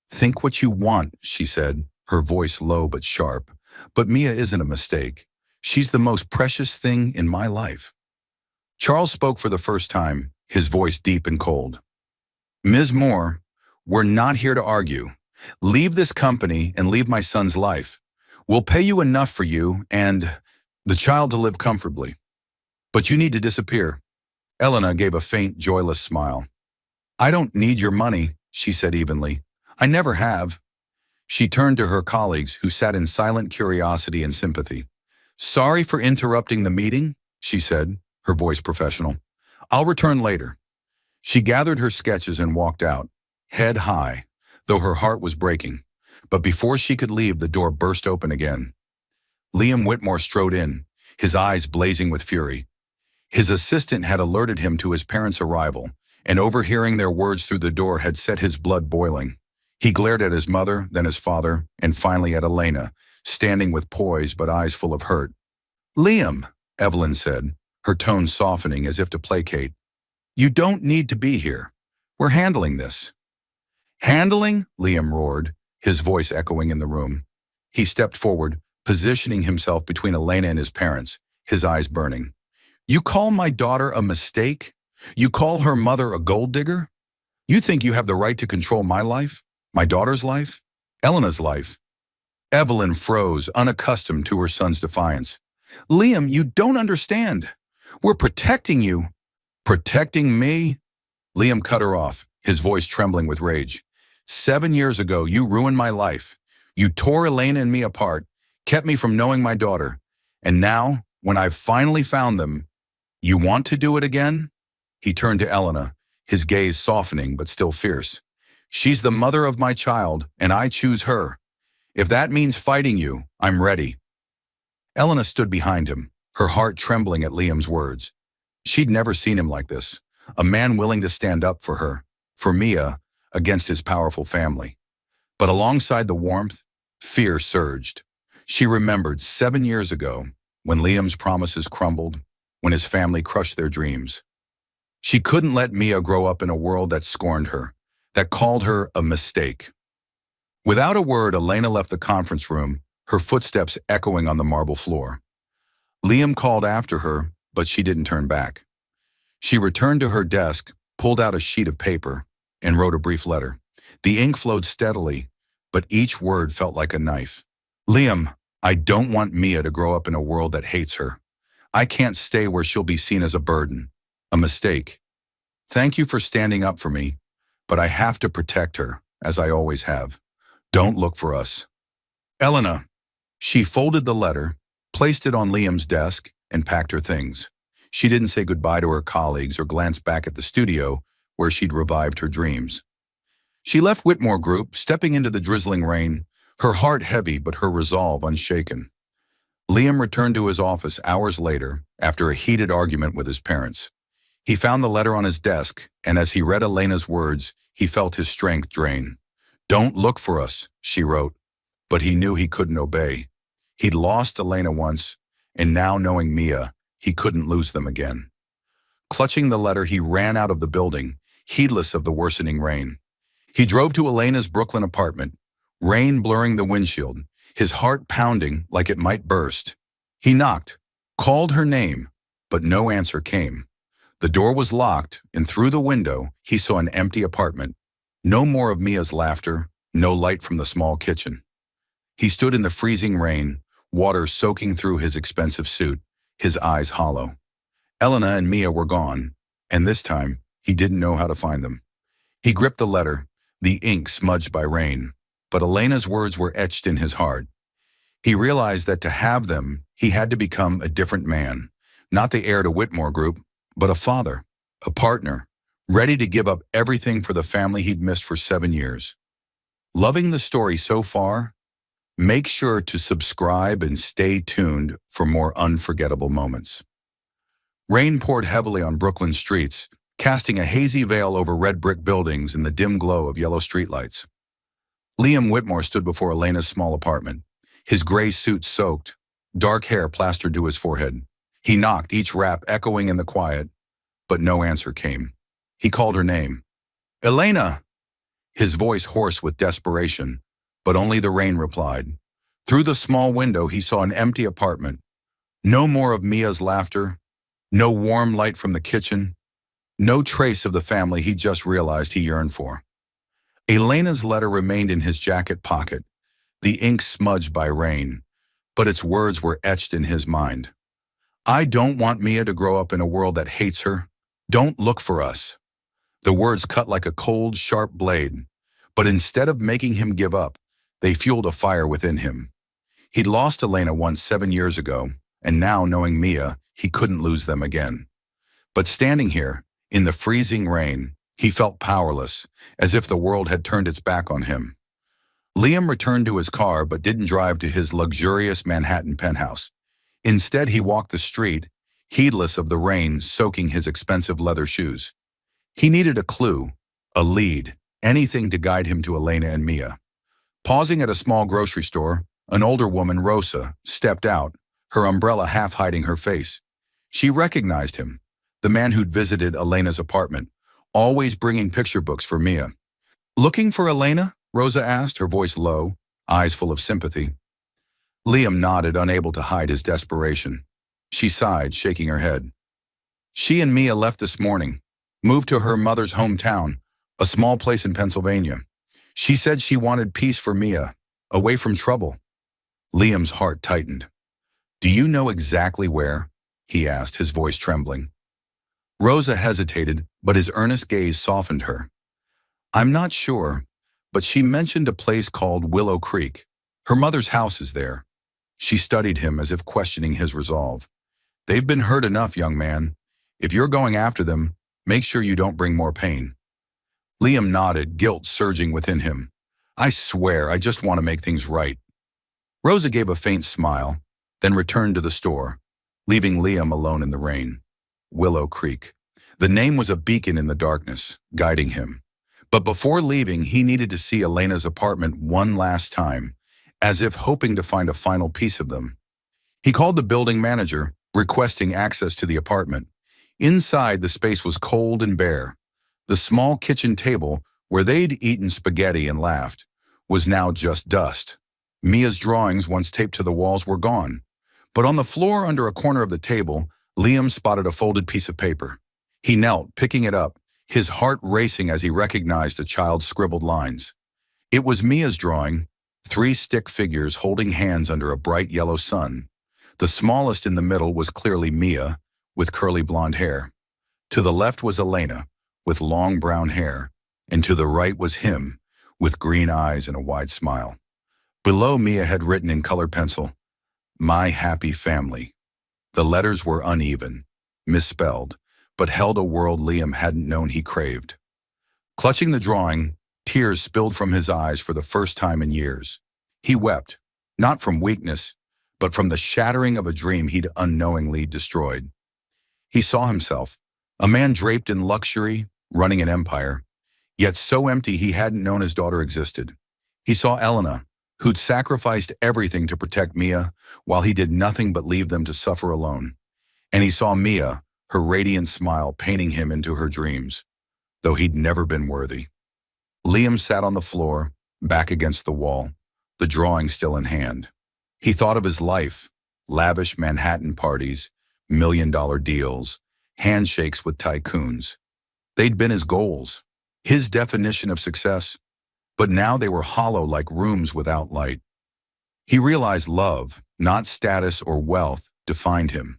Think what you want, she said, her voice low but sharp. But Mia isn't a mistake. She's the most precious thing in my life. Charles spoke for the first time, his voice deep and cold. Ms. Moore, we're not here to argue. Leave this company and leave my son's life. We'll pay you enough for you and the child to live comfortably. But you need to disappear. Elena gave a faint, joyless smile. I don't need your money, she said evenly. I never have. She turned to her colleagues, who sat in silent curiosity and sympathy. Sorry for interrupting the meeting, she said, her voice professional. I'll return later. She gathered her sketches and walked out, head high, though her heart was breaking. But before she could leave, the door burst open again. Liam Whitmore strode in, his eyes blazing with fury. His assistant had alerted him to his parents' arrival, and overhearing their words through the door had set his blood boiling. He glared at his mother, then his father, and finally at Elena, standing with poise but eyes full of hurt. Liam, Evelyn said, her tone softening as if to placate. You don't need to be here. We're handling this. Handling? Liam roared, his voice echoing in the room. He stepped forward, positioning himself between Elena and his parents, his eyes burning. You call my daughter a mistake? You call her mother a gold digger? You think you have the right to control my life? My daughter's life? Elena's life? Evelyn froze, unaccustomed to her son's defiance. Liam, you don't understand. We're protecting you. Protecting me? Liam cut her off, his voice trembling with rage. 7 years ago, you ruined my life. You tore Elena and me apart, kept me from knowing my daughter. And now, when I've finally found them, you want to do it again? He turned to Elena, his gaze softening but still fierce. She's the mother of my child, and I choose her. If that means fighting you, I'm ready. Elena stood behind him, her heart trembling at Liam's words. She'd never seen him like this, a man willing to stand up for her, for Mia, against his powerful family. But alongside the warmth, fear surged. She remembered 7 years ago, when Liam's promises crumbled, when his family crushed their dreams. She couldn't let Mia grow up in a world that scorned her, that called her a mistake. Without a word, Elena left the conference room, her footsteps echoing on the marble floor. Liam called after her, but she didn't turn back. She returned to her desk, pulled out a sheet of paper, and wrote a brief letter. The ink flowed steadily, but each word felt like a knife. Liam, I don't want Mia to grow up in a world that hates her. I can't stay where she'll be seen as a burden, a mistake. Thank you for standing up for me, but I have to protect her, as I always have. Don't look for us. Elena. She folded the letter, placed it on Liam's desk, and packed her things. She didn't say goodbye to her colleagues or glance back at the studio where she'd revived her dreams. She left Whitmore Group, stepping into the drizzling rain, her heart heavy but her resolve unshaken. Liam returned to his office hours later after a heated argument with his parents. He found the letter on his desk, and as he read Elena's words, he felt his strength drain. Don't look for us, she wrote, but he knew he couldn't obey. He'd lost Elena once, and now knowing Mia, he couldn't lose them again. Clutching the letter, he ran out of the building, heedless of the worsening rain. He drove to Elena's Brooklyn apartment, rain blurring the windshield, his heart pounding like it might burst. He knocked, called her name, but no answer came. The door was locked, and through the window, he saw an empty apartment. No more of Mia's laughter, no light from the small kitchen. He stood in the freezing rain, water soaking through his expensive suit, his eyes hollow. Elena and Mia were gone, and this time, he didn't know how to find them. He gripped the letter, the ink smudged by rain, but Elena's words were etched in his heart. He realized that to have them, he had to become a different man, not the heir to Whitmore Group, but a father, a partner, ready to give up everything for the family he'd missed for 7 years. Loving the story so far? Make sure to subscribe and stay tuned for more unforgettable moments. Rain poured heavily on Brooklyn streets, casting a hazy veil over red brick buildings in the dim glow of yellow streetlights. Liam Whitmore stood before Elena's small apartment, his gray suit soaked, dark hair plastered to his forehead. He knocked, each rap echoing in the quiet, but no answer came. He called her name. "Elena!" His voice hoarse with desperation, but only the rain replied. Through the small window, he saw an empty apartment. No more of Mia's laughter, no warm light from the kitchen, no trace of the family he just realized he yearned for. Elena's letter remained in his jacket pocket, the ink smudged by rain, but its words were etched in his mind. "I don't want Mia to grow up in a world that hates her. Don't look for us." The words cut like a cold, sharp blade, but instead of making him give up, they fueled a fire within him. He'd lost Elena once 7 years ago, and now, knowing Mia, he couldn't lose them again. But standing here, in the freezing rain, he felt powerless, as if the world had turned its back on him. Liam returned to his car but didn't drive to his luxurious Manhattan penthouse. Instead, he walked the street, heedless of the rain soaking his expensive leather shoes. He needed a clue, a lead, anything to guide him to Elena and Mia. Pausing at a small grocery store, an older woman, Rosa, stepped out, her umbrella half hiding her face. She recognized him, the man who'd visited Elena's apartment, always bringing picture books for Mia. "Looking for Elena?" Rosa asked, her voice low, eyes full of sympathy. Liam nodded, unable to hide his desperation. She sighed, shaking her head. "She and Mia left this morning, moved to her mother's hometown, a small place in Pennsylvania. She said she wanted peace for Mia, away from trouble." Liam's heart tightened. "Do you know exactly where?" he asked, his voice trembling. Rosa hesitated, but his earnest gaze softened her. "I'm not sure, but she mentioned a place called Willow Creek. Her mother's house is there." She studied him as if questioning his resolve. "They've been hurt enough, young man. If you're going after them, make sure you don't bring more pain." Liam nodded, guilt surging within him. "I swear, I just want to make things right." Rosa gave a faint smile, then returned to the store, leaving Liam alone in the rain. Willow Creek. The name was a beacon in the darkness, guiding him. But before leaving, he needed to see Elena's apartment one last time, as if hoping to find a final piece of them. He called the building manager, requesting access to the apartment. Inside, the space was cold and bare. The small kitchen table, where they'd eaten spaghetti and laughed, was now just dust. Mia's drawings, once taped to the walls, were gone. But on the floor under a corner of the table, Liam spotted a folded piece of paper. He knelt, picking it up, his heart racing as he recognized a child's scribbled lines. It was Mia's drawing, 3 stick figures holding hands under a bright yellow sun. The smallest in the middle was clearly Mia, with curly blonde hair. To the left was Elena, with long brown hair, and to the right was him, with green eyes and a wide smile. Below, Mia had written in colored pencil, "My happy family." The letters were uneven, misspelled, but held a world Liam hadn't known he craved. Clutching the drawing, tears spilled from his eyes for the first time in years. He wept, not from weakness, but from the shattering of a dream he'd unknowingly destroyed. He saw himself, a man draped in luxury, running an empire, yet so empty he hadn't known his daughter existed. He saw Elena, who'd sacrificed everything to protect Mia, while he did nothing but leave them to suffer alone. And he saw Mia, her radiant smile painting him into her dreams, though he'd never been worthy. Liam sat on the floor, back against the wall, the drawing still in hand. He thought of his life, lavish Manhattan parties, million-dollar deals, handshakes with tycoons. They'd been his goals, his definition of success, but now they were hollow like rooms without light. He realized love, not status or wealth, defined him.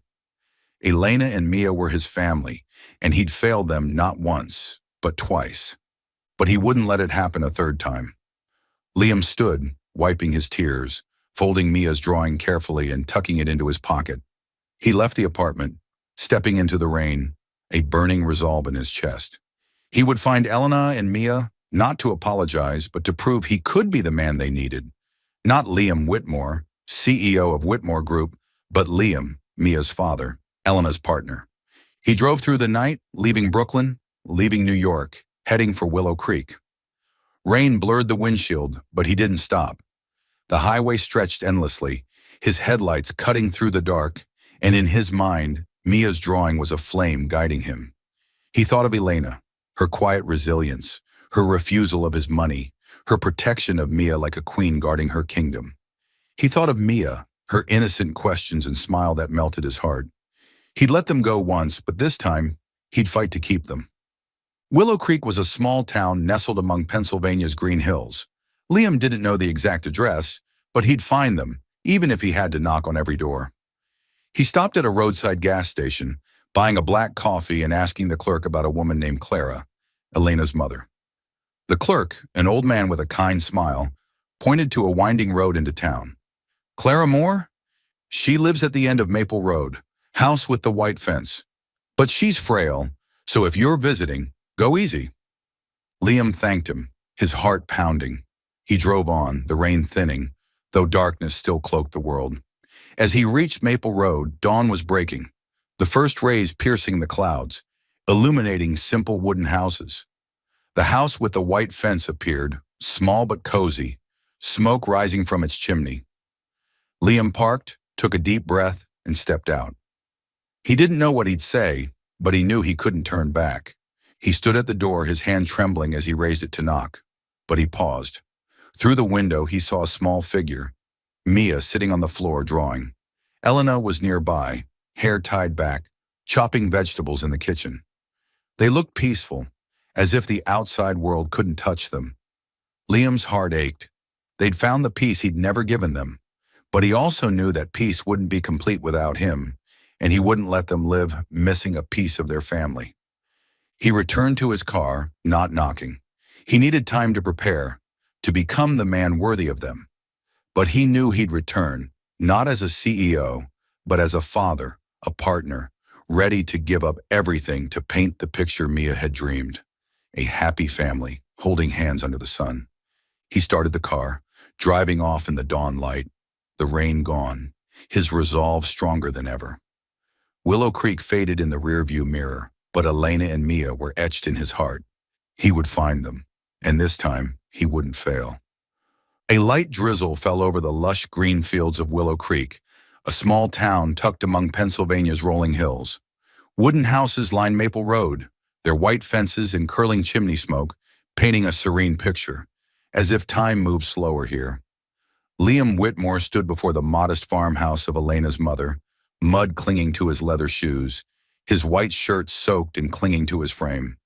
Elena and Mia were his family, and he'd failed them not once, but twice. But he wouldn't let it happen a third time. Liam stood, wiping his tears, folding Mia's drawing carefully and tucking it into his pocket. He left the apartment, stepping into the rain, a burning resolve in his chest. He would find Elena and Mia, not to apologize, but to prove he could be the man they needed. Not Liam Whitmore, CEO of Whitmore Group, but Liam, Mia's father, Elena's partner. He drove through the night, leaving Brooklyn, leaving New York, heading for Willow Creek. Rain blurred the windshield, but he didn't stop. The highway stretched endlessly, his headlights cutting through the dark, and in his mind, Mia's drawing was a flame guiding him. He thought of Elena, her quiet resilience, her refusal of his money, her protection of Mia like a queen guarding her kingdom. He thought of Mia, her innocent questions and smile that melted his heart. He'd let them go once, but this time, he'd fight to keep them. Willow Creek was a small town nestled among Pennsylvania's green hills. Liam didn't know the exact address, but he'd find them, even if he had to knock on every door. He stopped at a roadside gas station, buying a black coffee and asking the clerk about a woman named Clara, Elena's mother. The clerk, an old man with a kind smile, pointed to a winding road into town. Clara Moore? She lives at the end of Maple Road, house with the white fence. But she's frail, so if you're visiting, go easy. Liam thanked him, his heart pounding. He drove on, the rain thinning, though darkness still cloaked the world. As he reached Maple Road, dawn was breaking, the first rays piercing the clouds, illuminating simple wooden houses. The house with the white fence appeared, small but cozy, smoke rising from its chimney. Liam parked, took a deep breath, and stepped out. He didn't know what he'd say, but he knew he couldn't turn back. He stood at the door, his hand trembling as he raised it to knock. But he paused. Through the window, he saw a small figure, Mia sitting on the floor drawing. Elena was nearby, hair tied back, chopping vegetables in the kitchen. They looked peaceful, as if the outside world couldn't touch them. Liam's heart ached. They'd found the peace he'd never given them, but he also knew that peace wouldn't be complete without him, and he wouldn't let them live missing a piece of their family. He returned to his car, not knocking. He needed time to prepare, to become the man worthy of them. But he knew he'd return, not as a CEO, but as a father, a partner, ready to give up everything to paint the picture Mia had dreamed. A happy family, holding hands under the sun. He started the car, driving off in the dawn light, the rain gone, his resolve stronger than ever. Willow Creek faded in the rearview mirror, but Elena and Mia were etched in his heart. He would find them, and this time he wouldn't fail. A light drizzle fell over the lush green fields of Willow Creek, a small town tucked among Pennsylvania's rolling hills. Wooden houses lined Maple Road, their white fences and curling chimney smoke painting a serene picture, as if time moved slower here. Liam Whitmore stood before the modest farmhouse of Elena's mother, mud clinging to his leather shoes, his white shirt soaked and clinging to his frame.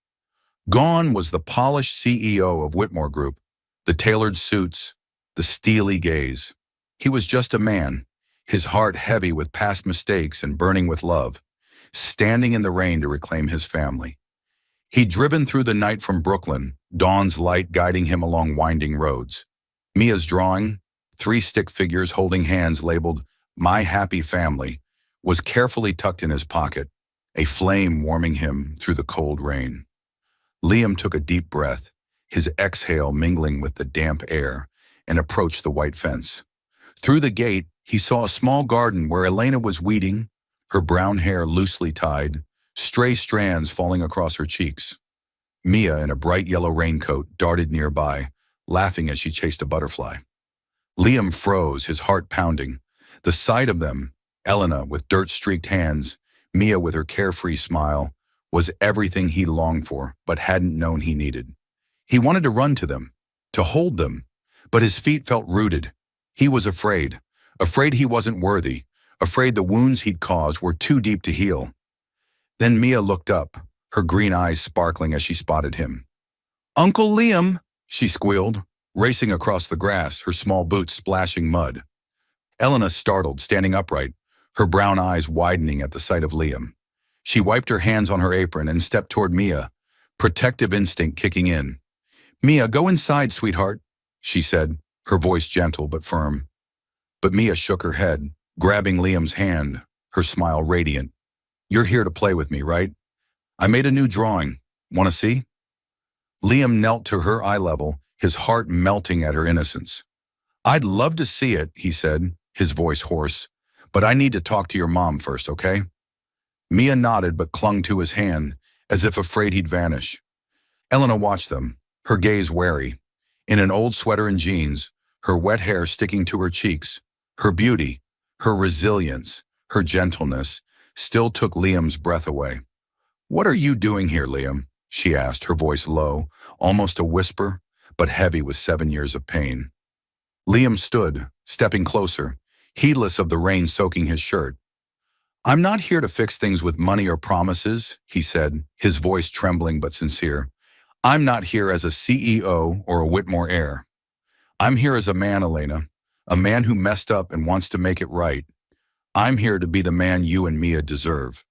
Gone was the polished CEO of Whitmore Group, the tailored suits, the steely gaze. He was just a man, his heart heavy with past mistakes and burning with love, standing in the rain to reclaim his family. He'd driven through the night from Brooklyn, dawn's light guiding him along winding roads. Mia's drawing, 3 stick figures holding hands labeled, "My Happy Family," was carefully tucked in his pocket, a flame warming him through the cold rain. Liam took a deep breath, his exhale mingling with the damp air, and approached the white fence. Through the gate, he saw a small garden where Elena was weeding, her brown hair loosely tied, stray strands falling across her cheeks. Mia, in a bright yellow raincoat, darted nearby, laughing as she chased a butterfly. Liam froze, his heart pounding. The sight of them, Elena with dirt-streaked hands, Mia with her carefree smile, was everything he longed for but hadn't known he needed. He wanted to run to them, to hold them, but his feet felt rooted. He was afraid, afraid he wasn't worthy, afraid the wounds he'd caused were too deep to heal. Then Mia looked up, her green eyes sparkling as she spotted him. "Uncle Liam," she squealed, racing across the grass, her small boots splashing mud. Elena startled, standing upright, her brown eyes widening at the sight of Liam. She wiped her hands on her apron and stepped toward Mia, protective instinct kicking in. "Mia, go inside, sweetheart," she said, her voice gentle but firm. But Mia shook her head, grabbing Liam's hand, her smile radiant. "You're here to play with me, right? I made a new drawing. Want to see?" Liam knelt to her eye level, his heart melting at her innocence. "I'd love to see it," he said, his voice hoarse, "but I need to talk to your mom first, okay?" Mia nodded but clung to his hand, as if afraid he'd vanish. Elena watched them, her gaze wary. In an old sweater and jeans, her wet hair sticking to her cheeks, her beauty, her resilience, her gentleness, still took Liam's breath away. "What are you doing here, Liam?" she asked, her voice low, almost a whisper, but heavy with 7 years of pain. Liam stood, stepping closer, heedless of the rain soaking his shirt. "I'm not here to fix things with money or promises," he said, his voice trembling but sincere. "I'm not here as a CEO or a Whitmore heir. I'm here as a man, Elena, a man who messed up and wants to make it right. I'm here to be the man you and Mia deserve."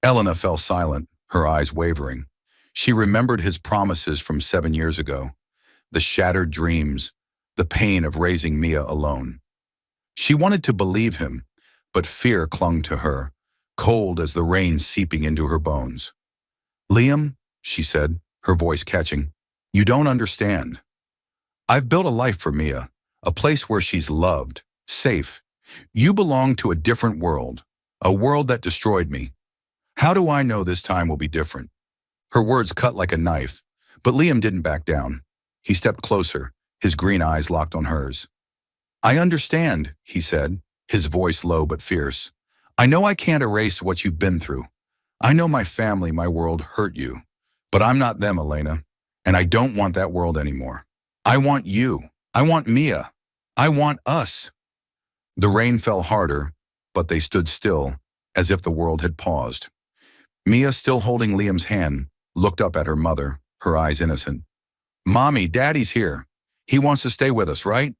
Elena fell silent, her eyes wavering. She remembered his promises from 7 years ago, the shattered dreams, the pain of raising Mia alone. She wanted to believe him, but fear clung to her, cold as the rain seeping into her bones. "Liam," she said, her voice catching, "you don't understand. I've built a life for Mia, a place where she's loved, safe. You belong to a different world, a world that destroyed me. How do I know this time will be different?" Her words cut like a knife, but Liam didn't back down. He stepped closer, his green eyes locked on hers. "I understand," he said, his voice low but fierce. "I know I can't erase what you've been through. I know my family, my world hurt you. But I'm not them, Elena, and I don't want that world anymore. I want you. I want Mia. I want us." The rain fell harder, but they stood still, as if the world had paused. Mia, still holding Liam's hand, looked up at her mother, her eyes innocent. "Mommy, Daddy's here. He wants to stay with us, right?"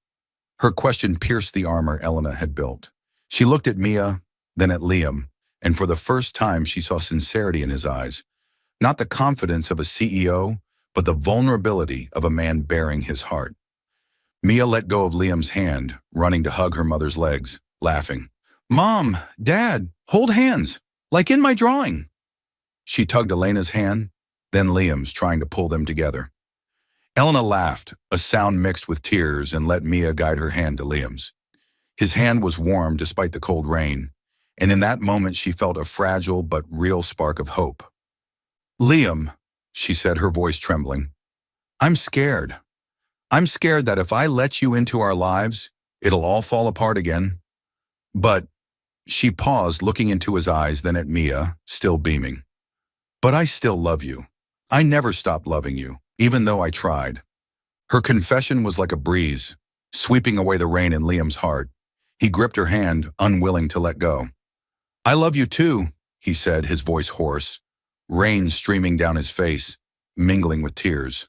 Her question pierced the armor Elena had built. She looked at Mia, then at Liam, and for the first time she saw sincerity in his eyes. Not the confidence of a CEO, but the vulnerability of a man bearing his heart. Mia let go of Liam's hand, running to hug her mother's legs, laughing. "Mom, Dad, hold hands, like in my drawing." She tugged Elena's hand, then Liam's, trying to pull them together. Elena laughed, a sound mixed with tears, and let Mia guide her hand to Liam's. His hand was warm despite the cold rain, and in that moment she felt a fragile but real spark of hope. "Liam," she said, her voice trembling, "I'm scared. I'm scared that if I let you into our lives, it'll all fall apart again. But," she paused, looking into his eyes, then at Mia, still beaming. "But I still love you. I never stopped loving you, even though I tried." Her confession was like a breeze, sweeping away the rain in Liam's heart. He gripped her hand, unwilling to let go. "I love you too," he said, his voice hoarse, rain streaming down his face, mingling with tears.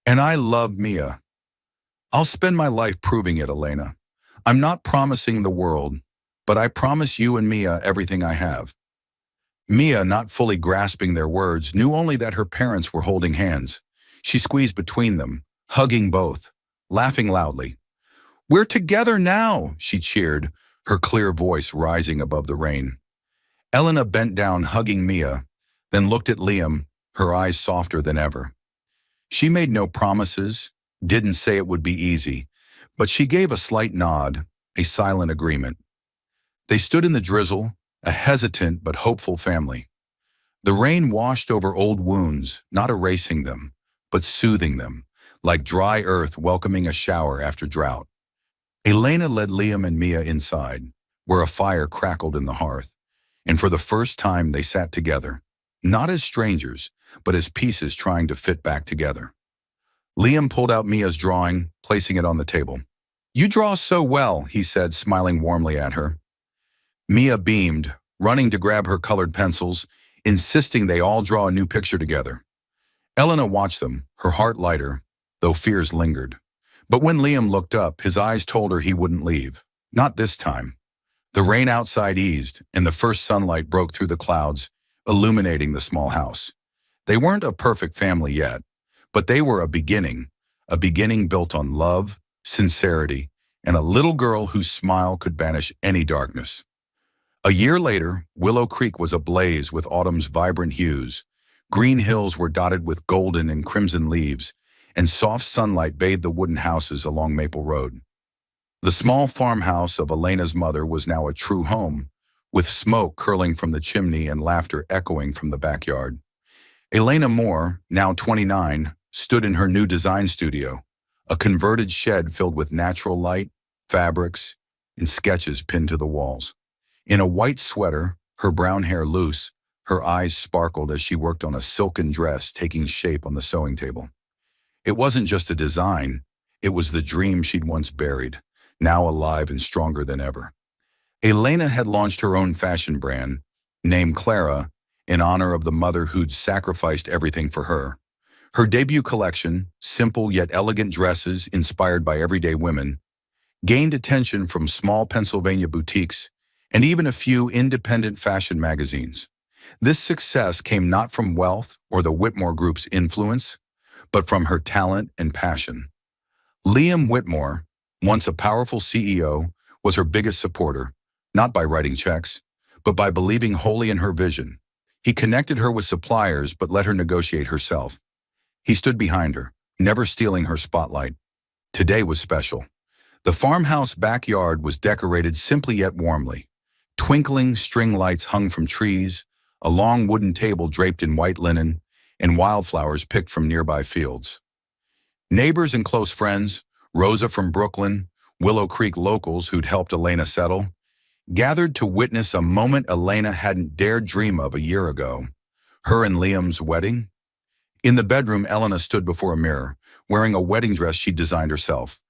"And I love Mia. I'll spend my life proving it, Elena. I'm not promising the world, but I promise you and Mia everything I have." Mia, not fully grasping their words, knew only that her parents were holding hands. She squeezed between them, hugging both, laughing loudly. "We're together now," she cheered, her clear voice rising above the rain. Elena bent down, hugging Mia, then looked at Liam, her eyes softer than ever. She made no promises, didn't say it would be easy, but she gave a slight nod, a silent agreement. They stood in the drizzle, a hesitant but hopeful family. The rain washed over old wounds, not erasing them, but soothing them, like dry earth welcoming a shower after drought. Elena led Liam and Mia inside, where a fire crackled in the hearth, and for the first time they sat together, not as strangers, but as pieces trying to fit back together. Liam pulled out Mia's drawing, placing it on the table. "You draw so well," he said, smiling warmly at her. Mia beamed, running to grab her colored pencils, insisting they all draw a new picture together. Elena watched them, her heart lighter, though fears lingered. But when Liam looked up, his eyes told her he wouldn't leave. Not this time. The rain outside eased, and the first sunlight broke through the clouds, illuminating the small house. They weren't a perfect family yet, but they were a beginning built on love, sincerity, and a little girl whose smile could banish any darkness. A year later, Willow Creek was ablaze with autumn's vibrant hues. Green hills were dotted with golden and crimson leaves, and soft sunlight bathed the wooden houses along Maple Road. The small farmhouse of Elena's mother was now a true home, with smoke curling from the chimney and laughter echoing from the backyard. Elena Moore, now 29, stood in her new design studio, a converted shed filled with natural light, fabrics, and sketches pinned to the walls. In a white sweater, her brown hair loose, her eyes sparkled as she worked on a silken dress taking shape on the sewing table. It wasn't just a design, it was the dream she'd once buried, now alive and stronger than ever. Elena had launched her own fashion brand, named Clara, in honor of the mother who'd sacrificed everything for her. Her debut collection, simple yet elegant dresses inspired by everyday women, gained attention from small Pennsylvania boutiques and even a few independent fashion magazines. This success came not from wealth or the Whitmore Group's influence, but from her talent and passion. Liam Whitmore, once a powerful CEO, was her biggest supporter, not by writing checks, but by believing wholly in her vision. He connected her with suppliers but let her negotiate herself. He stood behind her, never stealing her spotlight. Today was special. The farmhouse backyard was decorated simply yet warmly. Twinkling string lights hung from trees, a long wooden table draped in white linen, and wildflowers picked from nearby fields. Neighbors and close friends, Rosa from Brooklyn, Willow Creek locals who'd helped Elena settle, gathered to witness a moment Elena hadn't dared dream of a year ago, her and Liam's wedding. In the bedroom, Elena stood before a mirror, wearing a wedding dress she'd designed herself.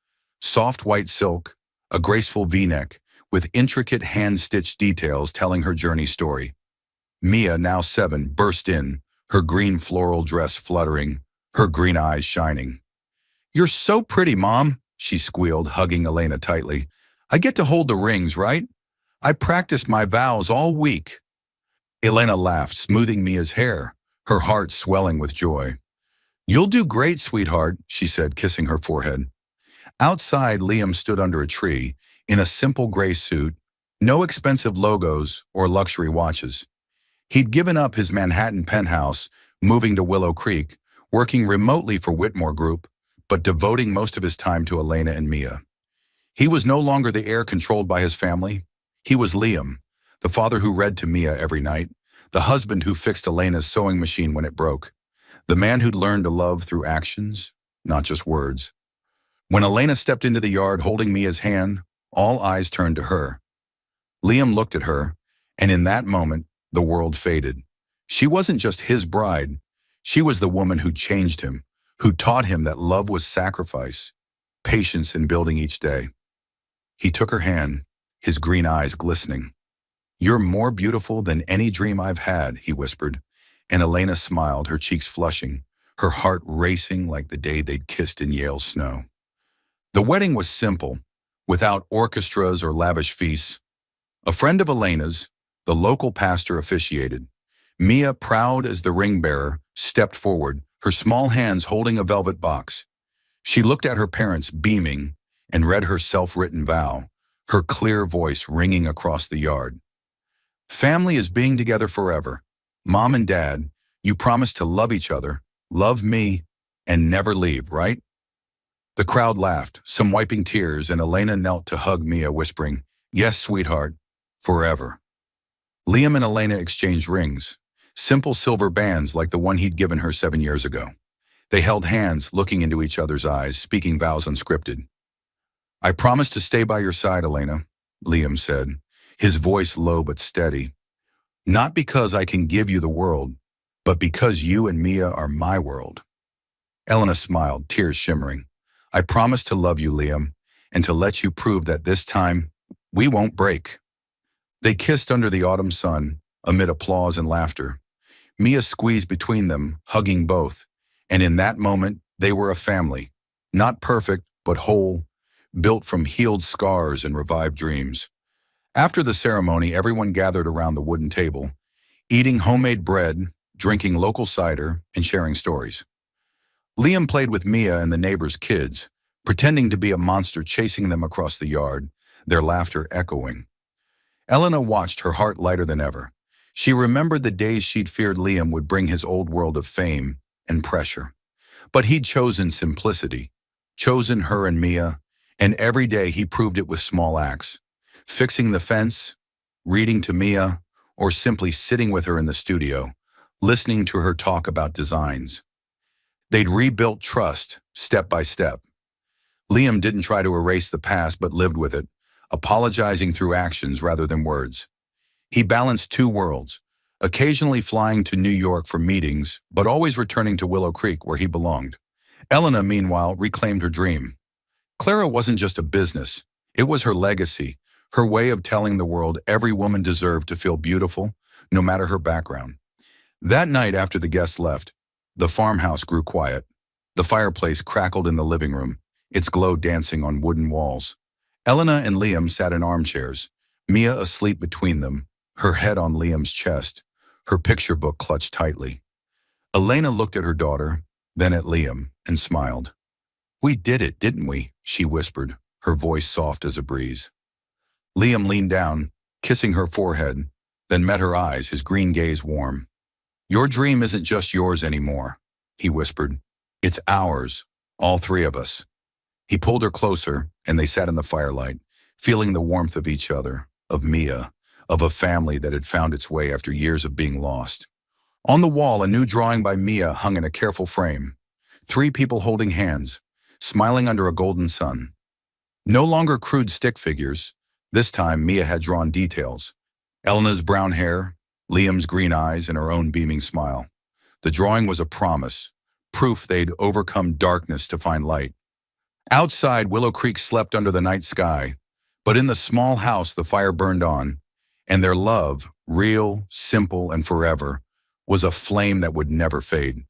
Soft white silk, a graceful V-neck, with intricate hand-stitched details telling her journey story. Mia, now 7, burst in, her green floral dress fluttering, her green eyes shining. "You're so pretty, Mom," she squealed, hugging Elena tightly. "I get to hold the rings, right? I practiced my vows all week." Elena laughed, smoothing Mia's hair, her heart swelling with joy. "You'll do great, sweetheart," she said, kissing her forehead. Outside, Liam stood under a tree, in a simple gray suit, no expensive logos or luxury watches. He'd given up his Manhattan penthouse, moving to Willow Creek, working remotely for Whitmore Group, but devoting most of his time to Elena and Mia. He was no longer the heir controlled by his family. He was Liam, the father who read to Mia every night, the husband who fixed Elena's sewing machine when it broke, the man who'd learned to love through actions, not just words. When Elena stepped into the yard holding Mia's hand, all eyes turned to her. Liam looked at her, and in that moment, the world faded. She wasn't just his bride. She was the woman who changed him, who taught him that love was sacrifice, patience in building each day. He took her hand, his green eyes glistening. "You're more beautiful than any dream I've had," he whispered, and Elena smiled, her cheeks flushing, her heart racing like the day they'd kissed in Yale snow. The wedding was simple, without orchestras or lavish feasts. A friend of Elena's, the local pastor, officiated. Mia, proud as the ring bearer, stepped forward, her small hands holding a velvet box. She looked at her parents, beaming, and read her self-written vow, her clear voice ringing across the yard. "Family is being together forever. Mom and Dad, you promise to love each other, love me, and never leave, right?" The crowd laughed, some wiping tears, and Elena knelt to hug Mia, whispering, "Yes, sweetheart, forever." Liam and Elena exchanged rings, simple silver bands like the one he'd given her 7 years ago. They held hands, looking into each other's eyes, speaking vows unscripted. "I promise to stay by your side, Elena," Liam said, his voice low but steady. "Not because I can give you the world, but because you and Mia are my world." Elena smiled, tears shimmering. I promise to love you, Liam, and to let you prove that this time we won't break. They kissed under the autumn sun, amid applause and laughter. Mia squeezed between them, hugging both, and in that moment they were a family. Not perfect, but whole, built from healed scars and revived dreams. After the ceremony, everyone gathered around the wooden table, eating homemade bread, drinking local cider, and sharing stories. Liam played with Mia and the neighbors' kids, pretending to be a monster chasing them across the yard, their laughter echoing. Elena watched, her heart lighter than ever. She remembered the days she'd feared Liam would bring his old world of fame and pressure. But he'd chosen simplicity, chosen her and Mia, and every day he proved it with small acts. Fixing the fence, reading to Mia, or simply sitting with her in the studio, listening to her talk about designs. They'd rebuilt trust, step by step. Liam didn't try to erase the past but lived with it, apologizing through actions rather than words. He balanced two worlds, occasionally flying to New York for meetings, but always returning to Willow Creek where he belonged. Elena, meanwhile, reclaimed her dream. Clara wasn't just a business, it was her legacy, her way of telling the world every woman deserved to feel beautiful, no matter her background. That night after the guests left, the farmhouse grew quiet. The fireplace crackled in the living room, its glow dancing on wooden walls. Elena and Liam sat in armchairs, Mia asleep between them, her head on Liam's chest, her picture book clutched tightly. Elena looked at her daughter, then at Liam, and smiled. We did it, didn't we? She whispered, her voice soft as a breeze. Liam leaned down, kissing her forehead, then met her eyes, his green gaze warm. Your dream isn't just yours anymore, he whispered. It's ours, all three of us. He pulled her closer, and they sat in the firelight, feeling the warmth of each other, of Mia, of a family that had found its way after years of being lost. On the wall, a new drawing by Mia hung in a careful frame. Three people holding hands, smiling under a golden sun. No longer crude stick figures. This time, Mia had drawn details. Elena's brown hair, Liam's green eyes, and her own beaming smile. The drawing was a promise, proof they'd overcome darkness to find light. Outside, Willow Creek slept under the night sky, but in the small house the fire burned on, and their love, real, simple, and forever, was a flame that would never fade.